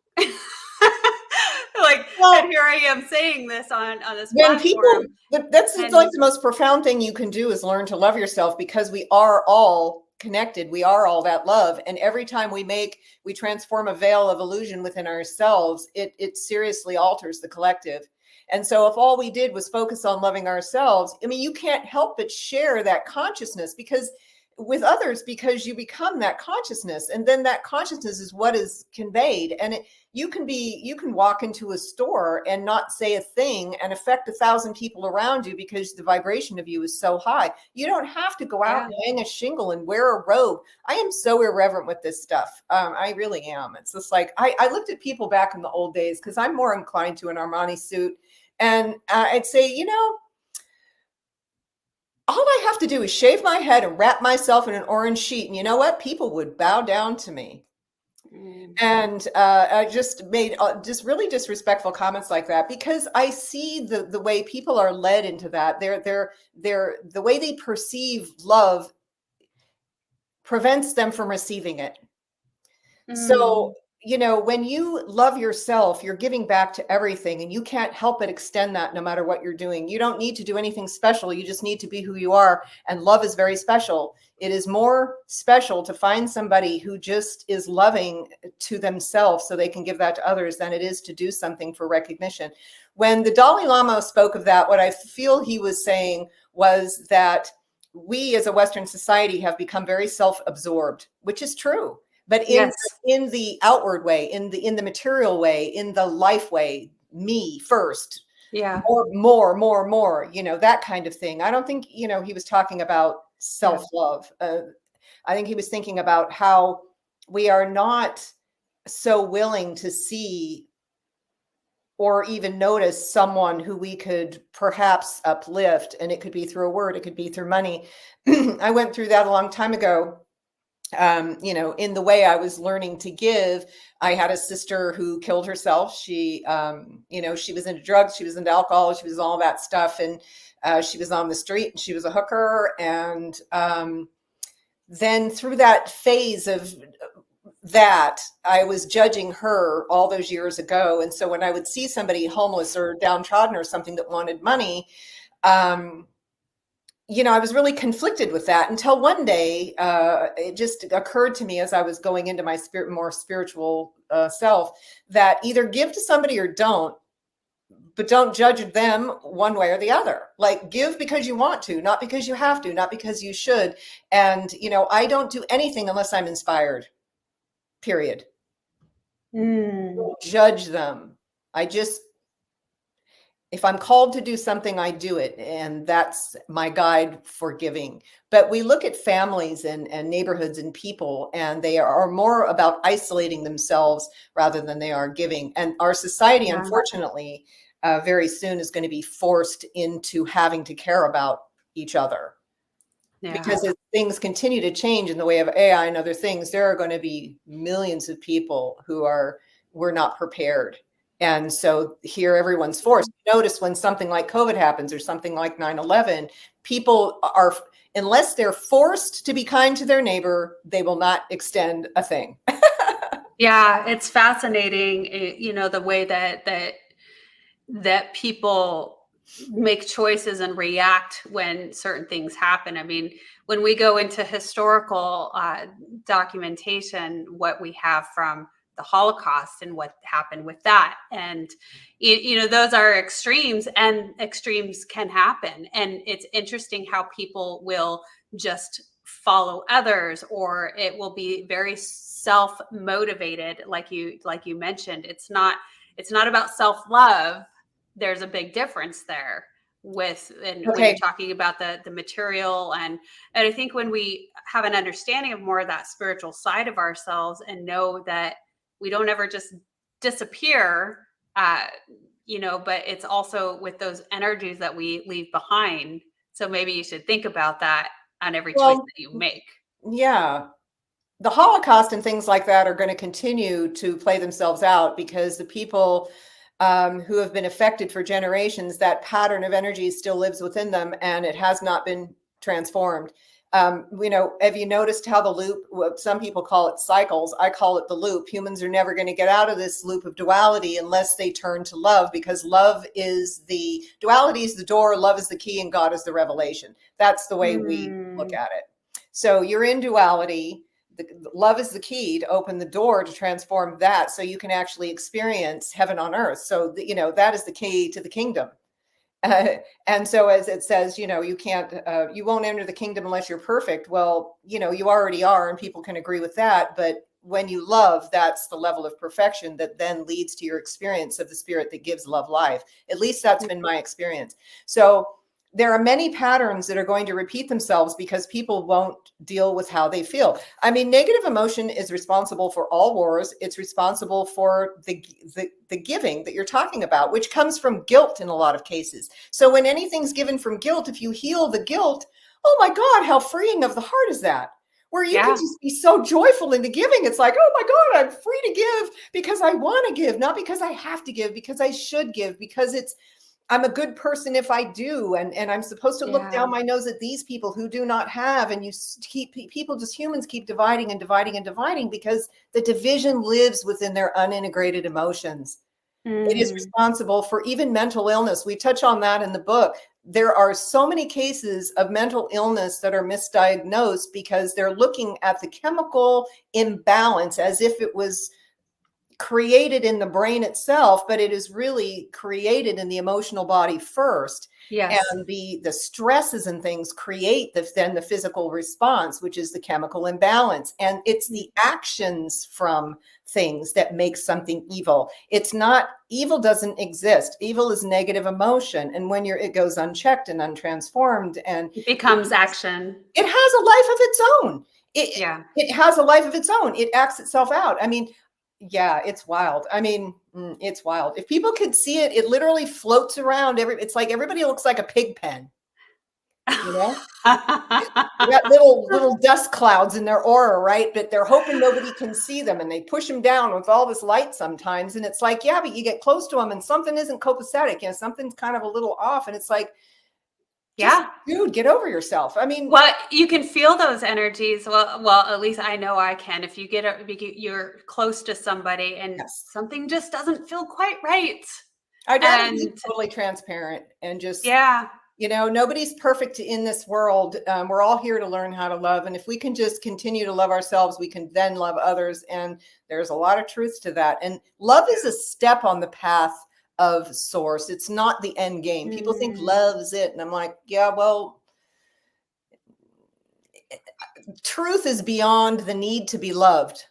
And here I am saying this on this platform. That's like the most profound thing you can do is learn to love yourself, because we are all connected. We are all that love. And every time we transform a veil of illusion within ourselves, it seriously alters the collective. And so if all we did was focus on loving ourselves, you can't help but share that consciousness, because with others, because you become that consciousness, and then that consciousness is what is conveyed. And you can walk into a store and not say a thing and affect 1,000 people around you because the vibration of you is so high. You don't have to go out and hang a shingle and wear a robe. I am so irreverent with this stuff. I really am. It's just like, I looked at people back in the old days, because I'm more inclined to an Armani suit, and I'd say, all I have to do is shave my head and wrap myself in an orange sheet, and you know what? People would bow down to me. And I just made just really disrespectful comments like that, because I see the way people are led into that. They're the way they perceive love prevents them from receiving it. So, when you love yourself, you're giving back to everything, and you can't help but extend that no matter what you're doing. You don't need to do anything special. You just need to be who you are. And love is very special. It is more special to find somebody who just is loving to themselves so they can give that to others than it is to do something for recognition. When the Dalai Lama spoke of that, what I feel he was saying was that we as a Western society have become very self-absorbed, which is true. But in the outward way, in the material way, in the life way, me first, more, that kind of thing. I don't think, he was talking about self-love. I think he was thinking about how we are not so willing to see or even notice someone who we could perhaps uplift. And it could be through a word, it could be through money. I went through that a long time ago. In the way I was learning to give. I had a sister who killed herself. She, she was into drugs, she was into alcohol, she was all that stuff. And she was on the street, and she was a hooker. And then through that phase of that, I was judging her all those years ago. And so when I would see somebody homeless or downtrodden or something that wanted money, I was really conflicted with that, until one day it just occurred to me as I was going into my more spiritual self, that either give to somebody or don't, but don't judge them one way or the other. Like, give because you want to, not because you have to, not because you should. And, I don't do anything unless I'm inspired, period. Don't judge them. If I'm called to do something, I do it. And that's my guide for giving. But we look at families and neighborhoods and people, and they are more about isolating themselves rather than they are giving. And our society, unfortunately, very soon is going to be forced into having to care about each other. Because as things continue to change in the way of AI and other things, there are going to be millions of people who we're not prepared. And so here everyone's forced. Notice when something like COVID happens or something like 9/11, people are, unless they're forced to be kind to their neighbor, they will not extend a thing. Yeah, it's fascinating, the way that people make choices and react when certain things happen. I mean, when we go into historical documentation, what we have from the Holocaust and what happened with that. And, those are extremes, and extremes can happen. And it's interesting how people will just follow others, or it will be very self-motivated. Like you mentioned, it's not about self-love. There's a big difference there when you're talking about the material. And I think when we have an understanding of more of that spiritual side of ourselves, and know that we don't ever just disappear, but it's also with those energies that we leave behind. So maybe you should think about that on every choice that you make. Yeah. The Holocaust and things like that are going to continue to play themselves out, because the people who have been affected for generations, that pattern of energy still lives within them, and it has not been transformed. Have you noticed how the loop, some people call it cycles, I call it the loop. Humans are never going to get out of this loop of duality unless they turn to love, because duality is the door, love is the key, and God is the revelation. That's the way we look at it. So you're in duality. Love is the key to open the door to transform that, so you can actually experience heaven on earth. So that is the key to the kingdom. And so as it says, you can't, you won't enter the kingdom unless you're perfect. Well, you already are, and people can agree with that. But when you love, that's the level of perfection that then leads to your experience of the spirit that gives love life. At least that's been my experience. So there are many patterns that are going to repeat themselves because people won't deal with how they feel. I mean, negative emotion is responsible for all wars. It's responsible for the giving that you're talking about, which comes from guilt in a lot of cases. So when anything's given from guilt, if you heal the guilt, oh my God, how freeing of the heart is that? Where you can just be so joyful in the giving. It's like, oh my God, I'm free to give because I want to give, not because I have to give, because I should give, because I'm a good person if I do. And I'm supposed to look down my nose at these people who do not have. And humans keep dividing and dividing and dividing because the division lives within their unintegrated emotions. It is responsible for even mental illness. We touch on that in the book. There are so many cases of mental illness that are misdiagnosed because they're looking at the chemical imbalance as if it was created in the brain itself, but it is really created in the emotional body first. Yes. And the stresses and things create then the physical response, which is the chemical imbalance. And it's the actions from things that make something evil. It's not, evil doesn't exist. Evil is negative emotion. And when it goes unchecked and untransformed, and it becomes action. It has a life of its own. It has a life of its own. It acts itself out. I mean, yeah, it's wild. I mean, it's wild. If people could see it, it literally floats around. It's like everybody looks like a pig pen. They got little dust clouds in their aura, right? But they're hoping nobody can see them, and they push them down with all this light sometimes. And it's like, yeah, but you get close to them and something isn't copacetic. Something's kind of a little off. And it's like, dude, get over yourself. I mean, well, you can feel those energies. Well, at least I know I can. If you're close to somebody and something just doesn't feel quite right. I'd rather be totally transparent and just, nobody's perfect in this world. We're all here to learn how to love. And if we can just continue to love ourselves, we can then love others. And there's a lot of truth to that. And love is a step on the path of source. It's not the end game. People think love's it. And I'm like, yeah, well, truth is beyond the need to be loved.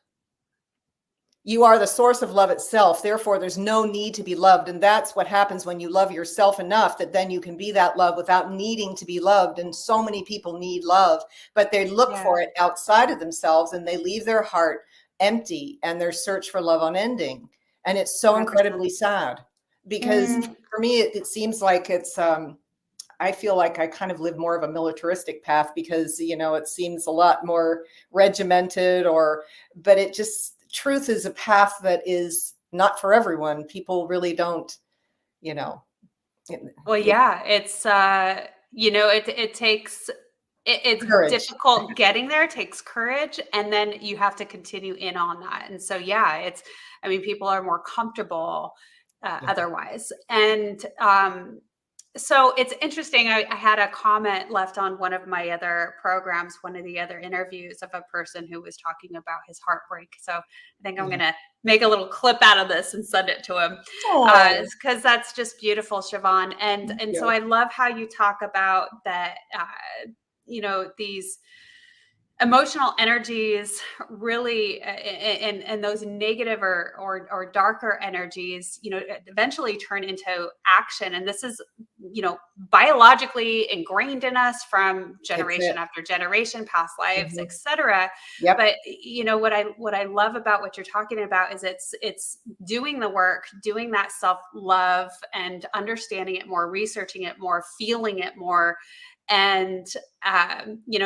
You are the source of love itself. Therefore, there's no need to be loved. And that's what happens when you love yourself enough that then you can be that love without needing to be loved. And so many people need love, but they look for it outside of themselves, and they leave their heart empty and their search for love unending. And it's so incredibly sad. Because for me, it seems like it's, I feel like I kind of live more of a militaristic path because, it seems a lot more regimented but it just, truth is a path that is not for everyone. People really don't, Well, yeah, it's, it takes, it's courage. difficult getting there. It takes courage. And then you have to continue in on that. And so, people are more comfortable otherwise. And so it's interesting. I had a comment left on one of my other programs, one of the other interviews, of a person who was talking about his heartbreak. So I think I'm going to make a little clip out of this and send it to him because that's just beautiful, Siobhan. And so I love how you talk about that, these emotional energies really, and those negative or darker energies, eventually turn into action. And this is, biologically ingrained in us from generation after generation, past lives, etc. But what I love about what you're talking about is it's doing the work, doing that self-love and understanding it more, researching it more, feeling it more. And,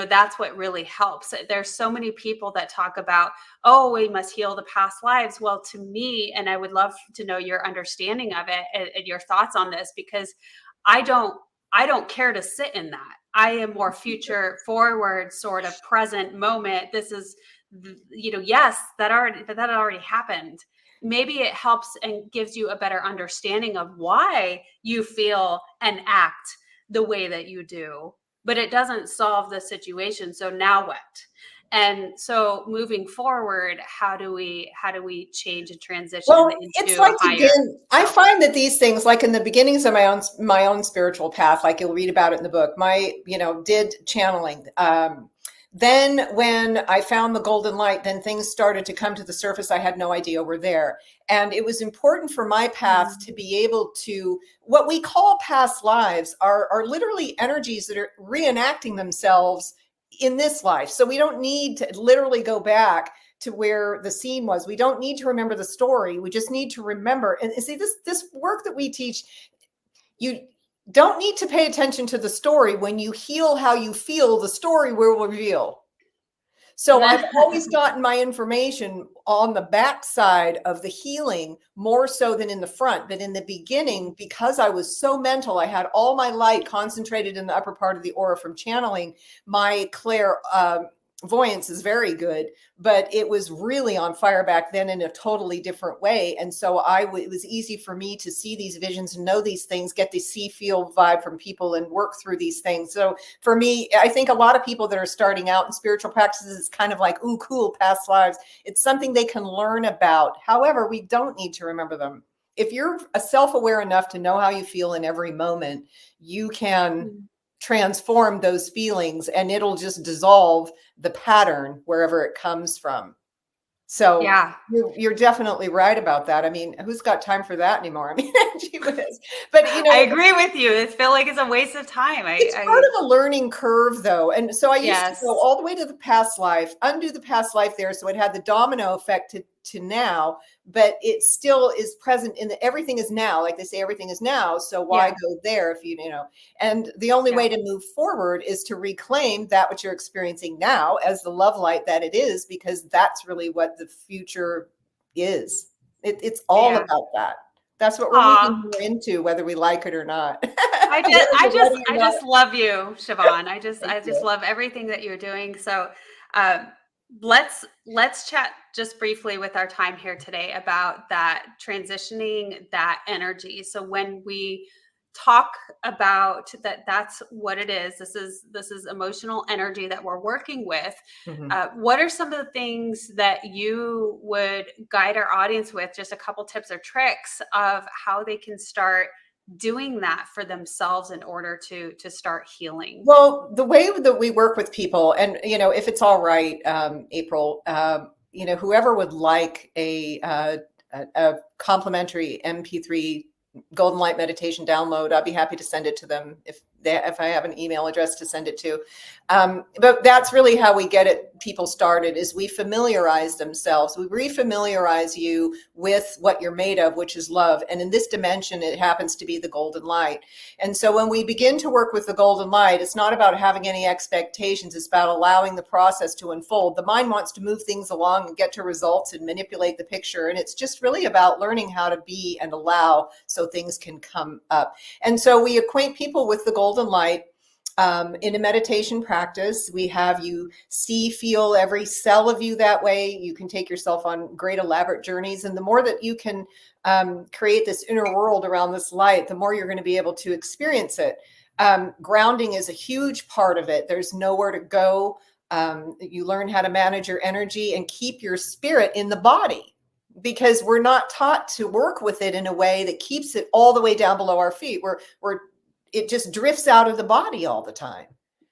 that's what really helps. There's so many people that talk about, oh, we must heal the past lives. Well, to me, and I would love to know your understanding of it and your thoughts on this, because I don't care to sit in that. I am more future forward, sort of present moment. This is, yes, that already happened. Maybe it helps and gives you a better understanding of why you feel and act the way that you do, but it doesn't solve the situation. So now what? And so moving forward, how do we change and transition Well, it's into like, higher again, I self? find that these things, like in the beginnings of my own spiritual path, like you'll read about it in the book, did channeling. Then when I found the golden light, then things started to come to the surface I had no idea were there. And it was important for my path to be able to, what we call past lives are literally energies that are reenacting themselves in this life. So we don't need to literally go back to where the scene was. We don't need to remember the story. We just need to remember. And see, this work that we teach, you don't need to pay attention to the story. When you heal how you feel, the story will reveal. So I've always gotten my information on the backside of the healing more so than in the front. But in the beginning, because I was so mental, I had all my light concentrated in the upper part of the aura from channeling. My clairvoyance is very good, but it was really on fire back then in a totally different way. And so it was easy for me to see these visions and know these things, get the see, feel vibe from people and work through these things. So for me, I think a lot of people that are starting out in spiritual practices, it's kind of like, ooh, cool, past lives. It's something they can learn about. However, we don't need to remember them. If you're self-aware enough to know how you feel in every moment, you can transform those feelings and it'll just dissolve the pattern wherever it comes from. So Yeah. you're definitely right about that. I mean, who's got time for that anymore? I mean, but I agree with you. I feel like it's a waste of time. it's part of a learning curve, though. And so I used to go Yes. all the way to the past life, undo the past life there. So it had the domino effect to now, but it still is present in everything is now. Like they say, everything is now. So why Yeah. go there if and the only Yeah. way to move forward is to reclaim that which you're experiencing now as the love light that it is, because that's really what the future is. It's all Yeah. about that. That's what we're moving Aw. more into, whether we like it or not. I just, Whether I we're just, ready or I not. just love you, Siobhan. Thank I just you. love everything that you're doing. So, um, let's chat just briefly with our time here today about that transitioning that energy. So when we talk about that, that's what it is. This is emotional energy that we're working with. Mhm. What are some of the things that you would guide our audience with? Just a couple tips or tricks of how they can start doing that for themselves in order to start healing. Well, the way that we work with people, and if it's all right, April, whoever would like a complimentary MP3 Golden Light meditation download, I'd be happy to send it to them if I have an email address to send it to. But that's really how we get people started, is we familiarize themselves. We refamiliarize you with what you're made of, which is love. And in this dimension, it happens to be the golden light. And so when we begin to work with the golden light, it's not about having any expectations. It's about allowing the process to unfold. The mind wants to move things along and get to results and manipulate the picture. And it's just really about learning how to be and allow so things can come up. And so we acquaint people with the golden light. In a meditation practice, we have you see, feel every cell of you that way. You can take yourself on great elaborate journeys. And the more that you can create this inner world around this light, the more you're going to be able to experience it. Grounding is a huge part of it. There's nowhere to go. You learn how to manage your energy and keep your spirit in the body, because we're not taught to work with it in a way that keeps it all the way down below our feet. It just drifts out of the body all the time.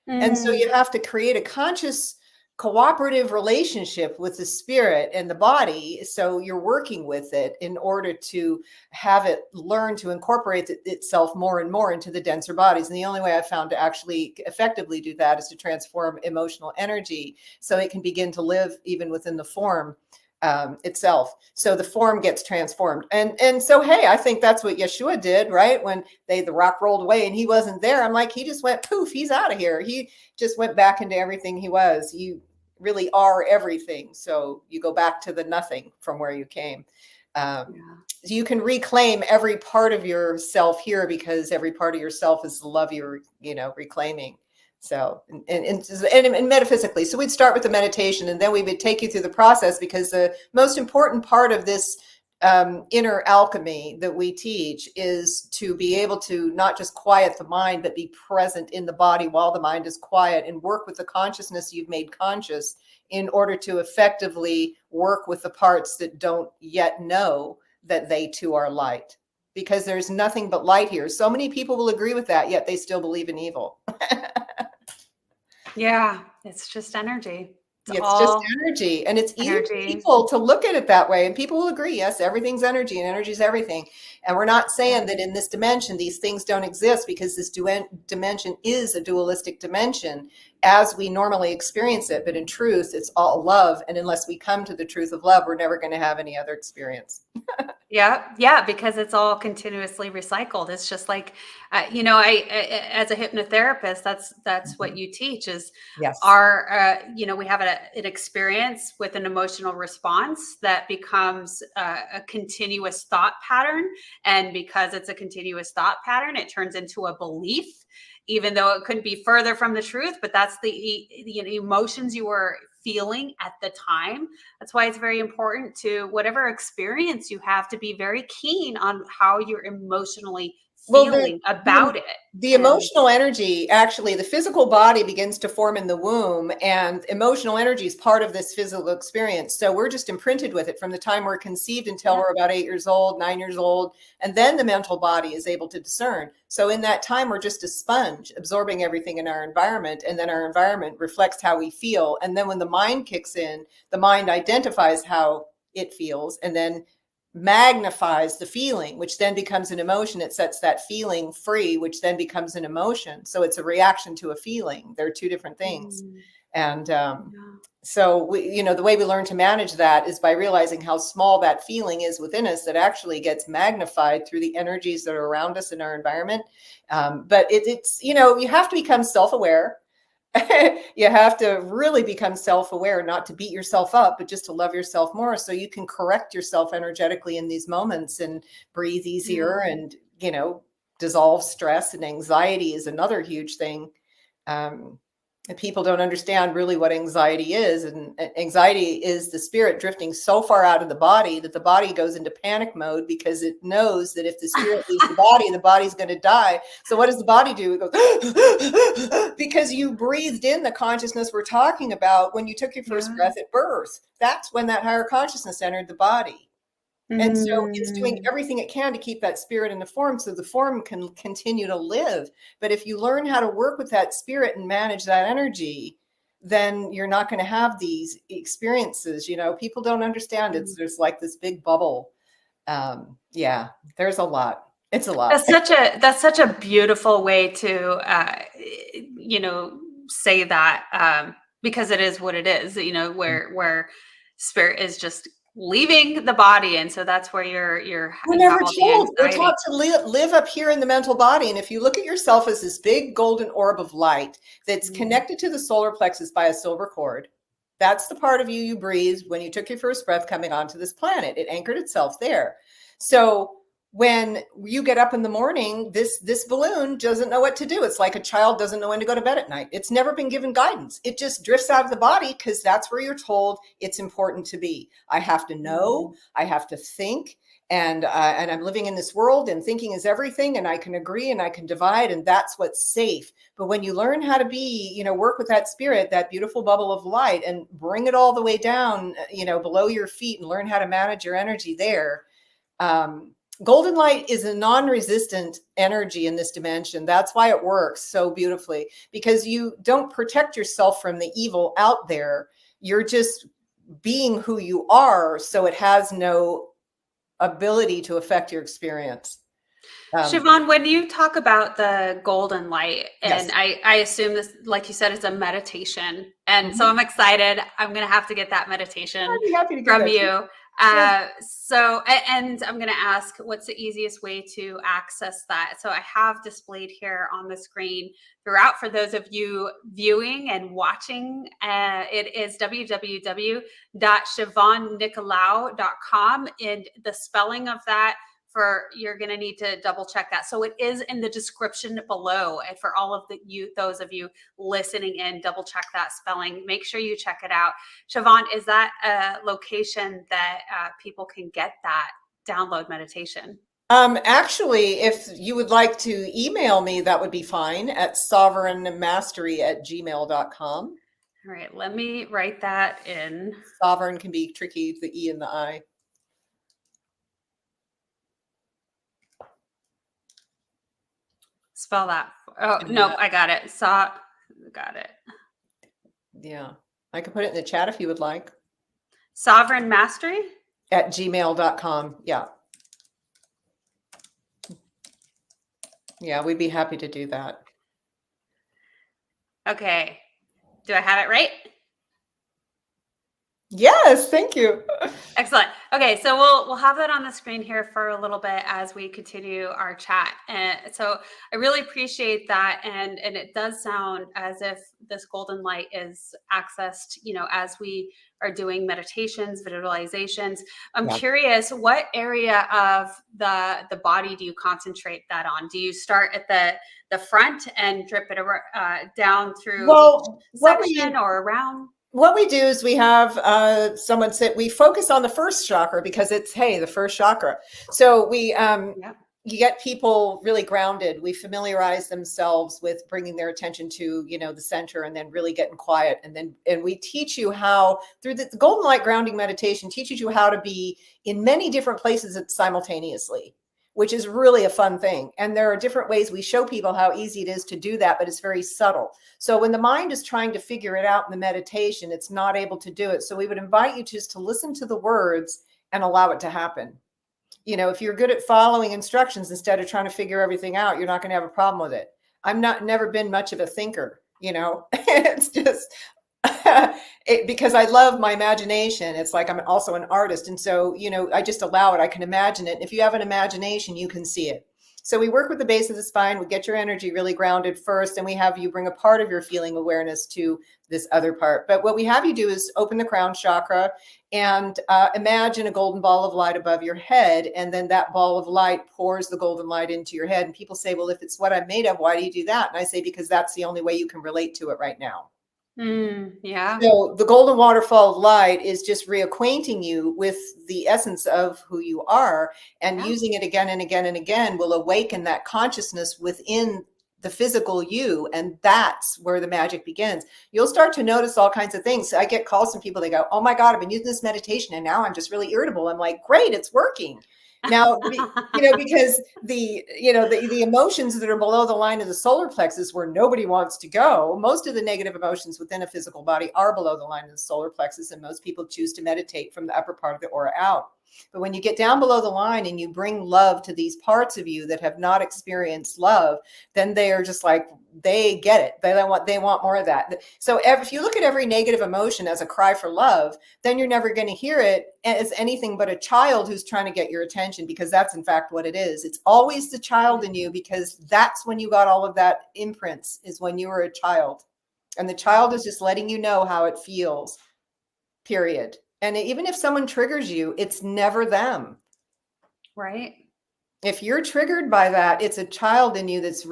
And so you have to create a conscious cooperative relationship with the spirit and the body. So you're working with it in order to have it learn to incorporate itself more and more into the denser bodies. And the only way I've found to actually effectively do that is to transform emotional energy so it can begin to live even within the form itself. So the form gets transformed. And so, hey, I think that's what Yeshua did, right? When the rock rolled away and he wasn't there, I'm like, he just went poof, he's out of here. He just went back into everything he was. You really are everything. So you go back to the nothing from where you came. You can reclaim every part of yourself here, because every part of yourself is the love you're, reclaiming. So, and metaphysically, so we'd start with the meditation and then we would take you through the process, because the most important part of this inner alchemy that we teach is to be able to not just quiet the mind, but be present in the body while the mind is quiet and work with the consciousness you've made conscious in order to effectively work with the parts that don't yet know that they too are light. Because there's nothing but light here. So many people will agree with that, yet they still believe in evil. Yeah, it's just energy. It's just energy, and it's easy for people to look at it that way, and people will agree, yes, everything's energy and energy is everything. And we're not saying that in this dimension these things don't exist, because this dimension is a dualistic dimension as we normally experience it, but in truth it's all love, and unless we come to the truth of love, we're never going to have any other experience. Yeah, because it's all continuously recycled. It's just like, I as a hypnotherapist, that's what you teach is Yes. our, we have an experience with an emotional response that becomes a continuous thought pattern. And because it's a continuous thought pattern, it turns into a belief, even though it couldn't be further from the truth, but that's the emotions you were feeling at the time. That's why it's very important to whatever experience you have to be very keen on how you're emotionally feeling about it. The emotional energy, actually, the physical body begins to form in the womb, and emotional energy is part of this physical experience. So we're just imprinted with it from the time we're conceived until we're about 8 years old, 9 years old, and then the mental body is able to discern. So in that time, we're just a sponge absorbing everything in our environment, and then our environment reflects how we feel. And then when the mind kicks in, the mind identifies how it feels and then magnifies the feeling, which then becomes an emotion. It sets that feeling free, which then becomes an emotion. So it's a reaction to a feeling. They're two different things. And so the way we learn to manage that is by realizing how small that feeling is within us that actually gets magnified through the energies that are around us in our environment. But it's you have to become self-aware. You have to really become self-aware, not to beat yourself up, but just to love yourself more, so you can correct yourself energetically in these moments and breathe easier and, dissolve stress. And anxiety is another huge thing. And people don't understand really what anxiety is. And anxiety is the spirit drifting so far out of the body that the body goes into panic mode, because it knows that if the spirit leaves the body's going to die. So what does the body do? It goes, because you breathed in the consciousness we're talking about when you took your first breath at birth. That's when that higher consciousness entered the body. And so it's doing everything it can to keep that spirit in the form so the form can continue to live. But if you learn how to work with that spirit and manage that energy, then you're not going to have these experiences. People don't understand it. There's like this big bubble. There's a lot. It's a lot. That's such a beautiful way to, say that, because it is what it is, where spirit is just leaving the body, and so that's where we're never told. We're taught to live up here in the mental body. And if you look at yourself as this big golden orb of light that's connected to the solar plexus by a silver cord, that's the part of you breathed when you took your first breath coming onto this planet. It anchored itself there. So when you get up in the morning, this balloon doesn't know what to do. It's like a child doesn't know when to go to bed at night. It's never been given guidance. It just drifts out of the body because that's where you're told it's important to be. I have to know, I have to think, and I'm living in this world, and thinking is everything, and I can agree and I can divide, and that's what's safe. But when you learn how to be, work with that spirit, that beautiful bubble of light, and bring it all the way down, below your feet, and learn how to manage your energy there, golden light is a non-resistant energy in this dimension. That's why it works so beautifully, because you don't protect yourself from the evil out there. You're just being who you are, so it has no ability to affect your experience. Siobhan, when you talk about the golden light, and yes. I assume this, like you said, it's a meditation. And so I'm excited. I'm going to have to get that meditation from you. And I'm going to ask, what's the easiest way to access that? So I have displayed here on the screen throughout for those of you viewing and watching. It is www.siobhannicolaou.com, and the spelling of that, you're going to need to double check that. So it is in the description below. And for all of those of you listening in, double check that spelling. Make sure you check it out. Siobhan, is that a location that people can get that download meditation? Actually, if you would like to email me, that would be fine at sovereignmastery@gmail.com. All right, let me write that in. Sovereign can be tricky, the E and the I. Spell that. Oh, no, I got it. Got it. Yeah. I can put it in the chat if you would like. Sovereign Mastery? At gmail.com. Yeah. Yeah, we'd be happy to do that. Okay. Do I have it right? Yes, thank you. Excellent. Okay, so we'll have that on the screen here for a little bit as we continue our chat. And so I really appreciate that, and it does sound as if this golden light is accessed, as we are doing meditations, visualizations. I'm curious, what area of the body do you concentrate that on? Do you start at the front and drip it down through each section or around? What we do is we have someone sit, we focus on the first chakra because it's, hey, the first chakra. So we, you get people really grounded. We familiarize themselves with bringing their attention to, the center, and then really getting quiet. And we teach you how, through the golden light grounding meditation, teaches you how to be in many different places simultaneously, which is really a fun thing. And there are different ways we show people how easy it is to do that, but it's very subtle. So when the mind is trying to figure it out in the meditation, it's not able to do it. So we would invite you just to listen to the words and allow it to happen. If you're good at following instructions instead of trying to figure everything out, you're not going to have a problem with it. Never been much of a thinker, it's just because I love my imagination. It's like I'm also an artist. And so, I just allow it. I can imagine it. If you have an imagination, you can see it. So we work with the base of the spine. We get your energy really grounded first, and we have you bring a part of your feeling awareness to this other part. But what we have you do is open the crown chakra and imagine a golden ball of light above your head. And then that ball of light pours the golden light into your head. And people say, well, if it's what I'm made of, why do you do that? And I say, because that's the only way you can relate to it right now. Yeah. So the golden waterfall of light is just reacquainting you with the essence of who you are, and using it again and again and again will awaken that consciousness within the physical you. And that's where the magic begins. You'll start to notice all kinds of things. I get calls from people, they go, oh my God, I've been using this meditation and now I'm just really irritable. I'm like, great, it's working. Now, because the emotions that are below the line of the solar plexus, where nobody wants to go, most of the negative emotions within a physical body are below the line of the solar plexus, and most people choose to meditate from the upper part of the aura out. But when you get down below the line and you bring love to these parts of you that have not experienced love, then they are just like, they get it. They want more of that. So if you look at every negative emotion as a cry for love, then you're never going to hear it as anything but a child who's trying to get your attention, because that's in fact what it is. It's always the child in you, because that's when you got all of that imprints, is when you were a child. And the child is just letting you know how it feels, period. And even if someone triggers you, it's never them. Right. If you're triggered by that, it's a child in you that's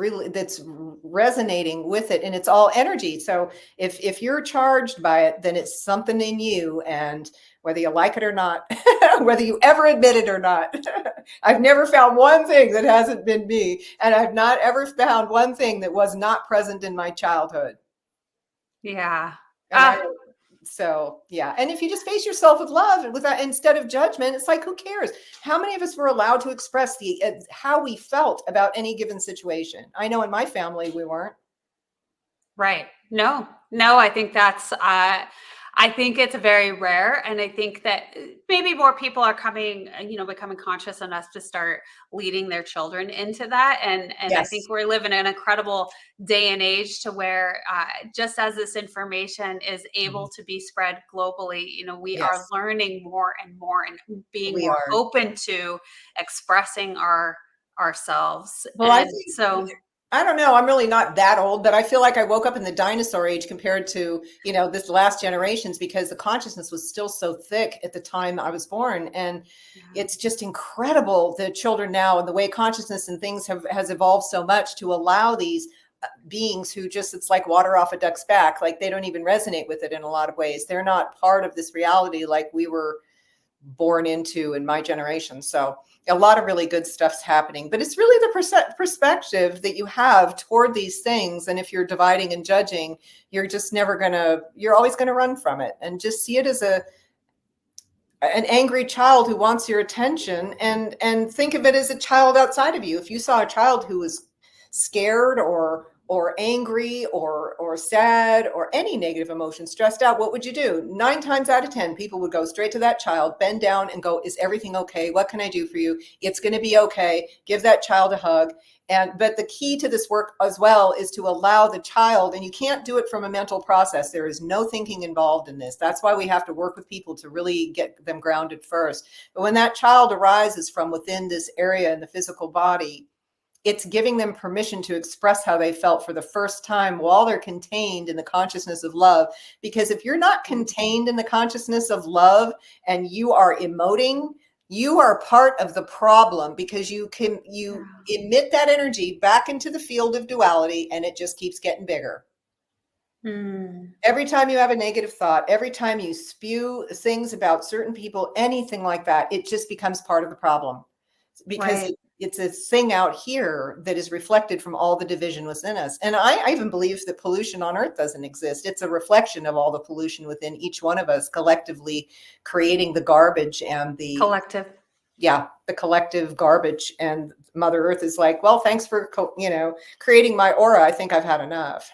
resonating with it, and it's all energy. So if you're charged by it, then it's something in you, and whether you like it or not, whether you ever admit it or not, I've never found one thing that hasn't been me, and I've not ever found one thing that was not present in my childhood. Yeah. So yeah, and if you just face yourself with love and without, instead of judgment, it's like, who cares? How many of us were allowed to express how we felt about any given situation? I know in my family we weren't. Right. No, I think that's I think it's very rare, and I think that maybe more people are becoming conscious enough to start leading their children into that. And I think we're living in an incredible day and age to where just as this information is able to be spread globally, we are learning more and more, and being more open to expressing ourselves. Well, I don't know. I'm really not that old, but I feel like I woke up in the dinosaur age compared to, this last generations, because the consciousness was still so thick at the time I was born. And it's just incredible, the children now, and the way consciousness and things has evolved so much to allow these beings who just, it's like water off a duck's back. Like they don't even resonate with it in a lot of ways. They're not part of this reality like we were born into in my generation. So a lot of really good stuff's happening, but it's really the perspective that you have toward these things. And if you're dividing and judging, you're just never you're always going to run from it, and just see it as an angry child who wants your attention, and think of it as a child outside of you. If you saw a child who was scared or angry or sad or any negative emotion, stressed out, what would you do? 9 times out of 10, people would go straight to that child, bend down and go, is everything okay? What can I do for you? It's going to be okay. Give that child a hug. But the key to this work as well is to allow the child, and you can't do it from a mental process. There is no thinking involved in this. That's why we have to work with people to really get them grounded first. But when that child arises from within this area in the physical body, it's giving them permission to express how they felt for the first time while they're contained in the consciousness of love. Because if you're not contained in the consciousness of love and you are emoting, you are part of the problem, because you emit that energy back into the field of duality, and it just keeps getting bigger. Every time you have a negative thought, every time you spew things about certain people, anything like that, it just becomes part of the problem, because it's a thing out here that is reflected from all the division within us. And I even believe that pollution on Earth doesn't exist. It's a reflection of all the pollution within each one of us, collectively creating the garbage and the collective garbage. And Mother Earth is like, well, thanks for, creating my aura. I think I've had enough.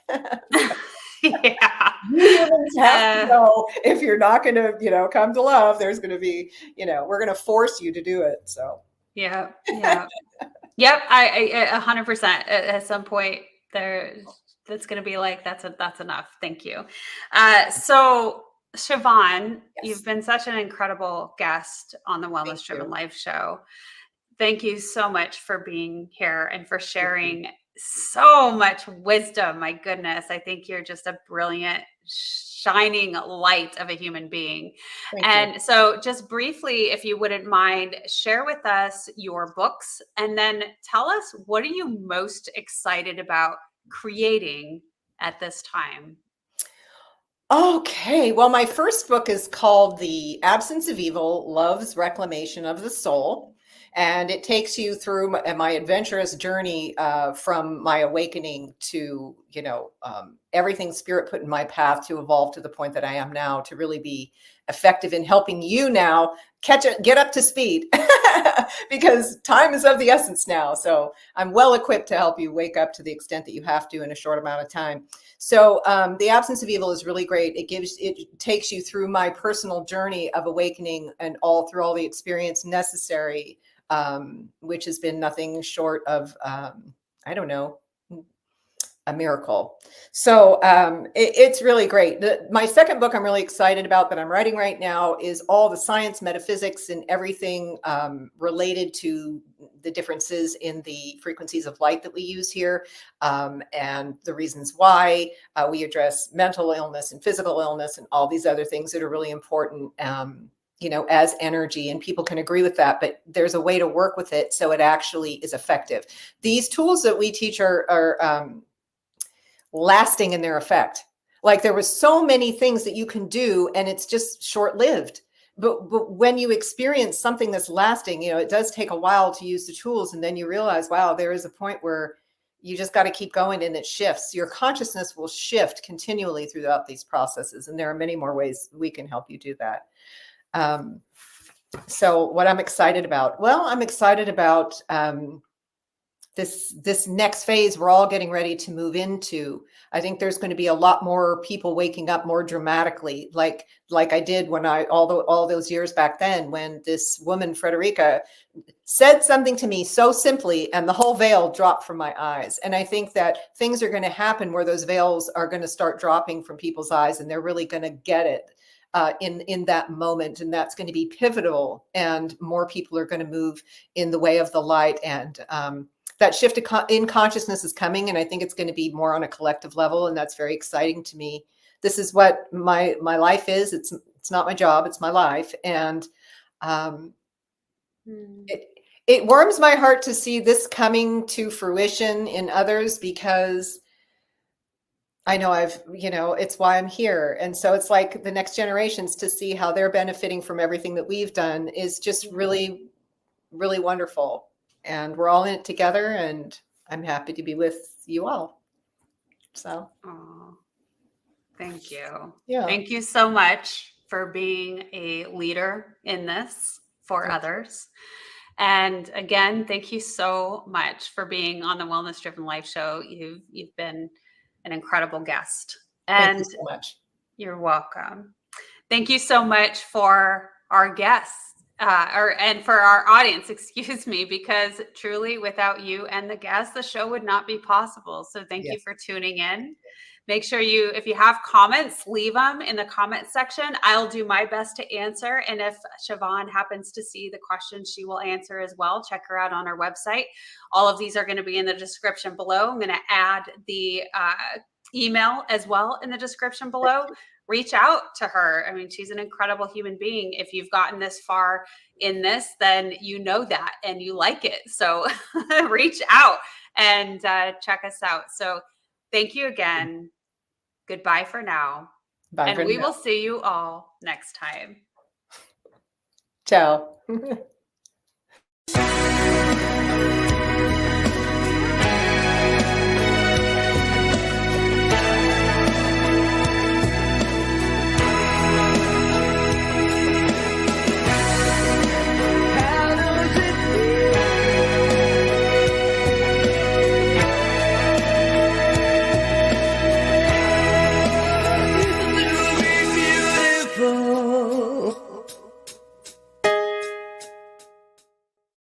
Yeah. You humans have to know, if you're not going to, come to love, there's going to be, we're going to force you to do it. So. Yeah. Yep. I 100% at some point that's going to be like, that's enough. Thank you. So Siobhan, yes, you've been such an incredible guest on the Wellness Driven Life show. Thank you so much for being here and for sharing so much wisdom. My goodness. I think you're just a brilliant, shining light of a human being. Thank you. So just briefly, if you wouldn't mind, share with us your books, and then tell us, what are you most excited about creating at this time? Okay. Well, my first book is called The Absence of Evil: Love's Reclamation of the Soul. And it takes you through my adventurous journey from my awakening to, everything Spirit put in my path to evolve to the point that I am now, to really be effective in helping you now get up to speed, because time is of the essence now. So I'm well equipped to help you wake up to the extent that you have to in a short amount of time. So The Absence of Evil is really great. It takes you through my personal journey of awakening and through all the experience necessary, which has been nothing short of, a miracle. So it's really great. My second book I'm really excited about, that I'm writing right now, is all the science, metaphysics, and everything related to the differences in the frequencies of light that we use here, and the reasons why we address mental illness and physical illness and all these other things that are really important, as energy. And people can agree with that, but there's a way to work with it so it actually is effective. These tools that we teach are lasting in their effect. Like, there was so many things that you can do, and it's just short-lived. But when you experience something that's lasting, it does take a while to use the tools, and then you realize, wow, there is a point where you just got to keep going, and it shifts. Your consciousness will shift continually throughout these processes, and there are many more ways we can help you do that. So what I'm excited about? Well, I'm excited about this next phase we're all getting ready to move into. I think there's going to be a lot more people waking up more dramatically, like I did when all those years back then, when this woman, Frederica, said something to me so simply, and the whole veil dropped from my eyes. And I think that things are going to happen where those veils are going to start dropping from people's eyes, and they're really going to get it in that moment. And that's going to be pivotal, and more people are going to move in the way of the light. And that shift in consciousness is coming, and I think it's going to be more on a collective level, and that's very exciting to me. This is what my life is. It's not my job, it's my life. And it warms my heart to see this coming to fruition in others, because I know it's why I'm here. And so it's like the next generations to see how they're benefiting from everything that we've done is just really, really wonderful. And we're all in it together, and I'm happy to be with you all. So, Oh, thank you. yeah. Thank you so much for being a leader in this for others. And again, thank you so much for being on the Wellness Driven Life Show. You've been an incredible guest. Thank you And so much. you're welcome. Thank you so much for our guests, and for our audience, excuse me, because truly without you and the guests, the show would not be possible. So thank you Yes. for tuning in. Make sure if you have comments, leave them in the comment section. I'll do my best to answer. And if Siobhan happens to see the questions, she will answer as well. Check her out on our website. All of these are going to be in the description below. I'm going to add the email as well in the description below. Reach out to her. I mean, she's an incredible human being. If you've gotten this far in this, then you know that and you like it. So reach out and check us out. So thank you again. Goodbye for now. Bye And for we now. will see you all next time. Ciao.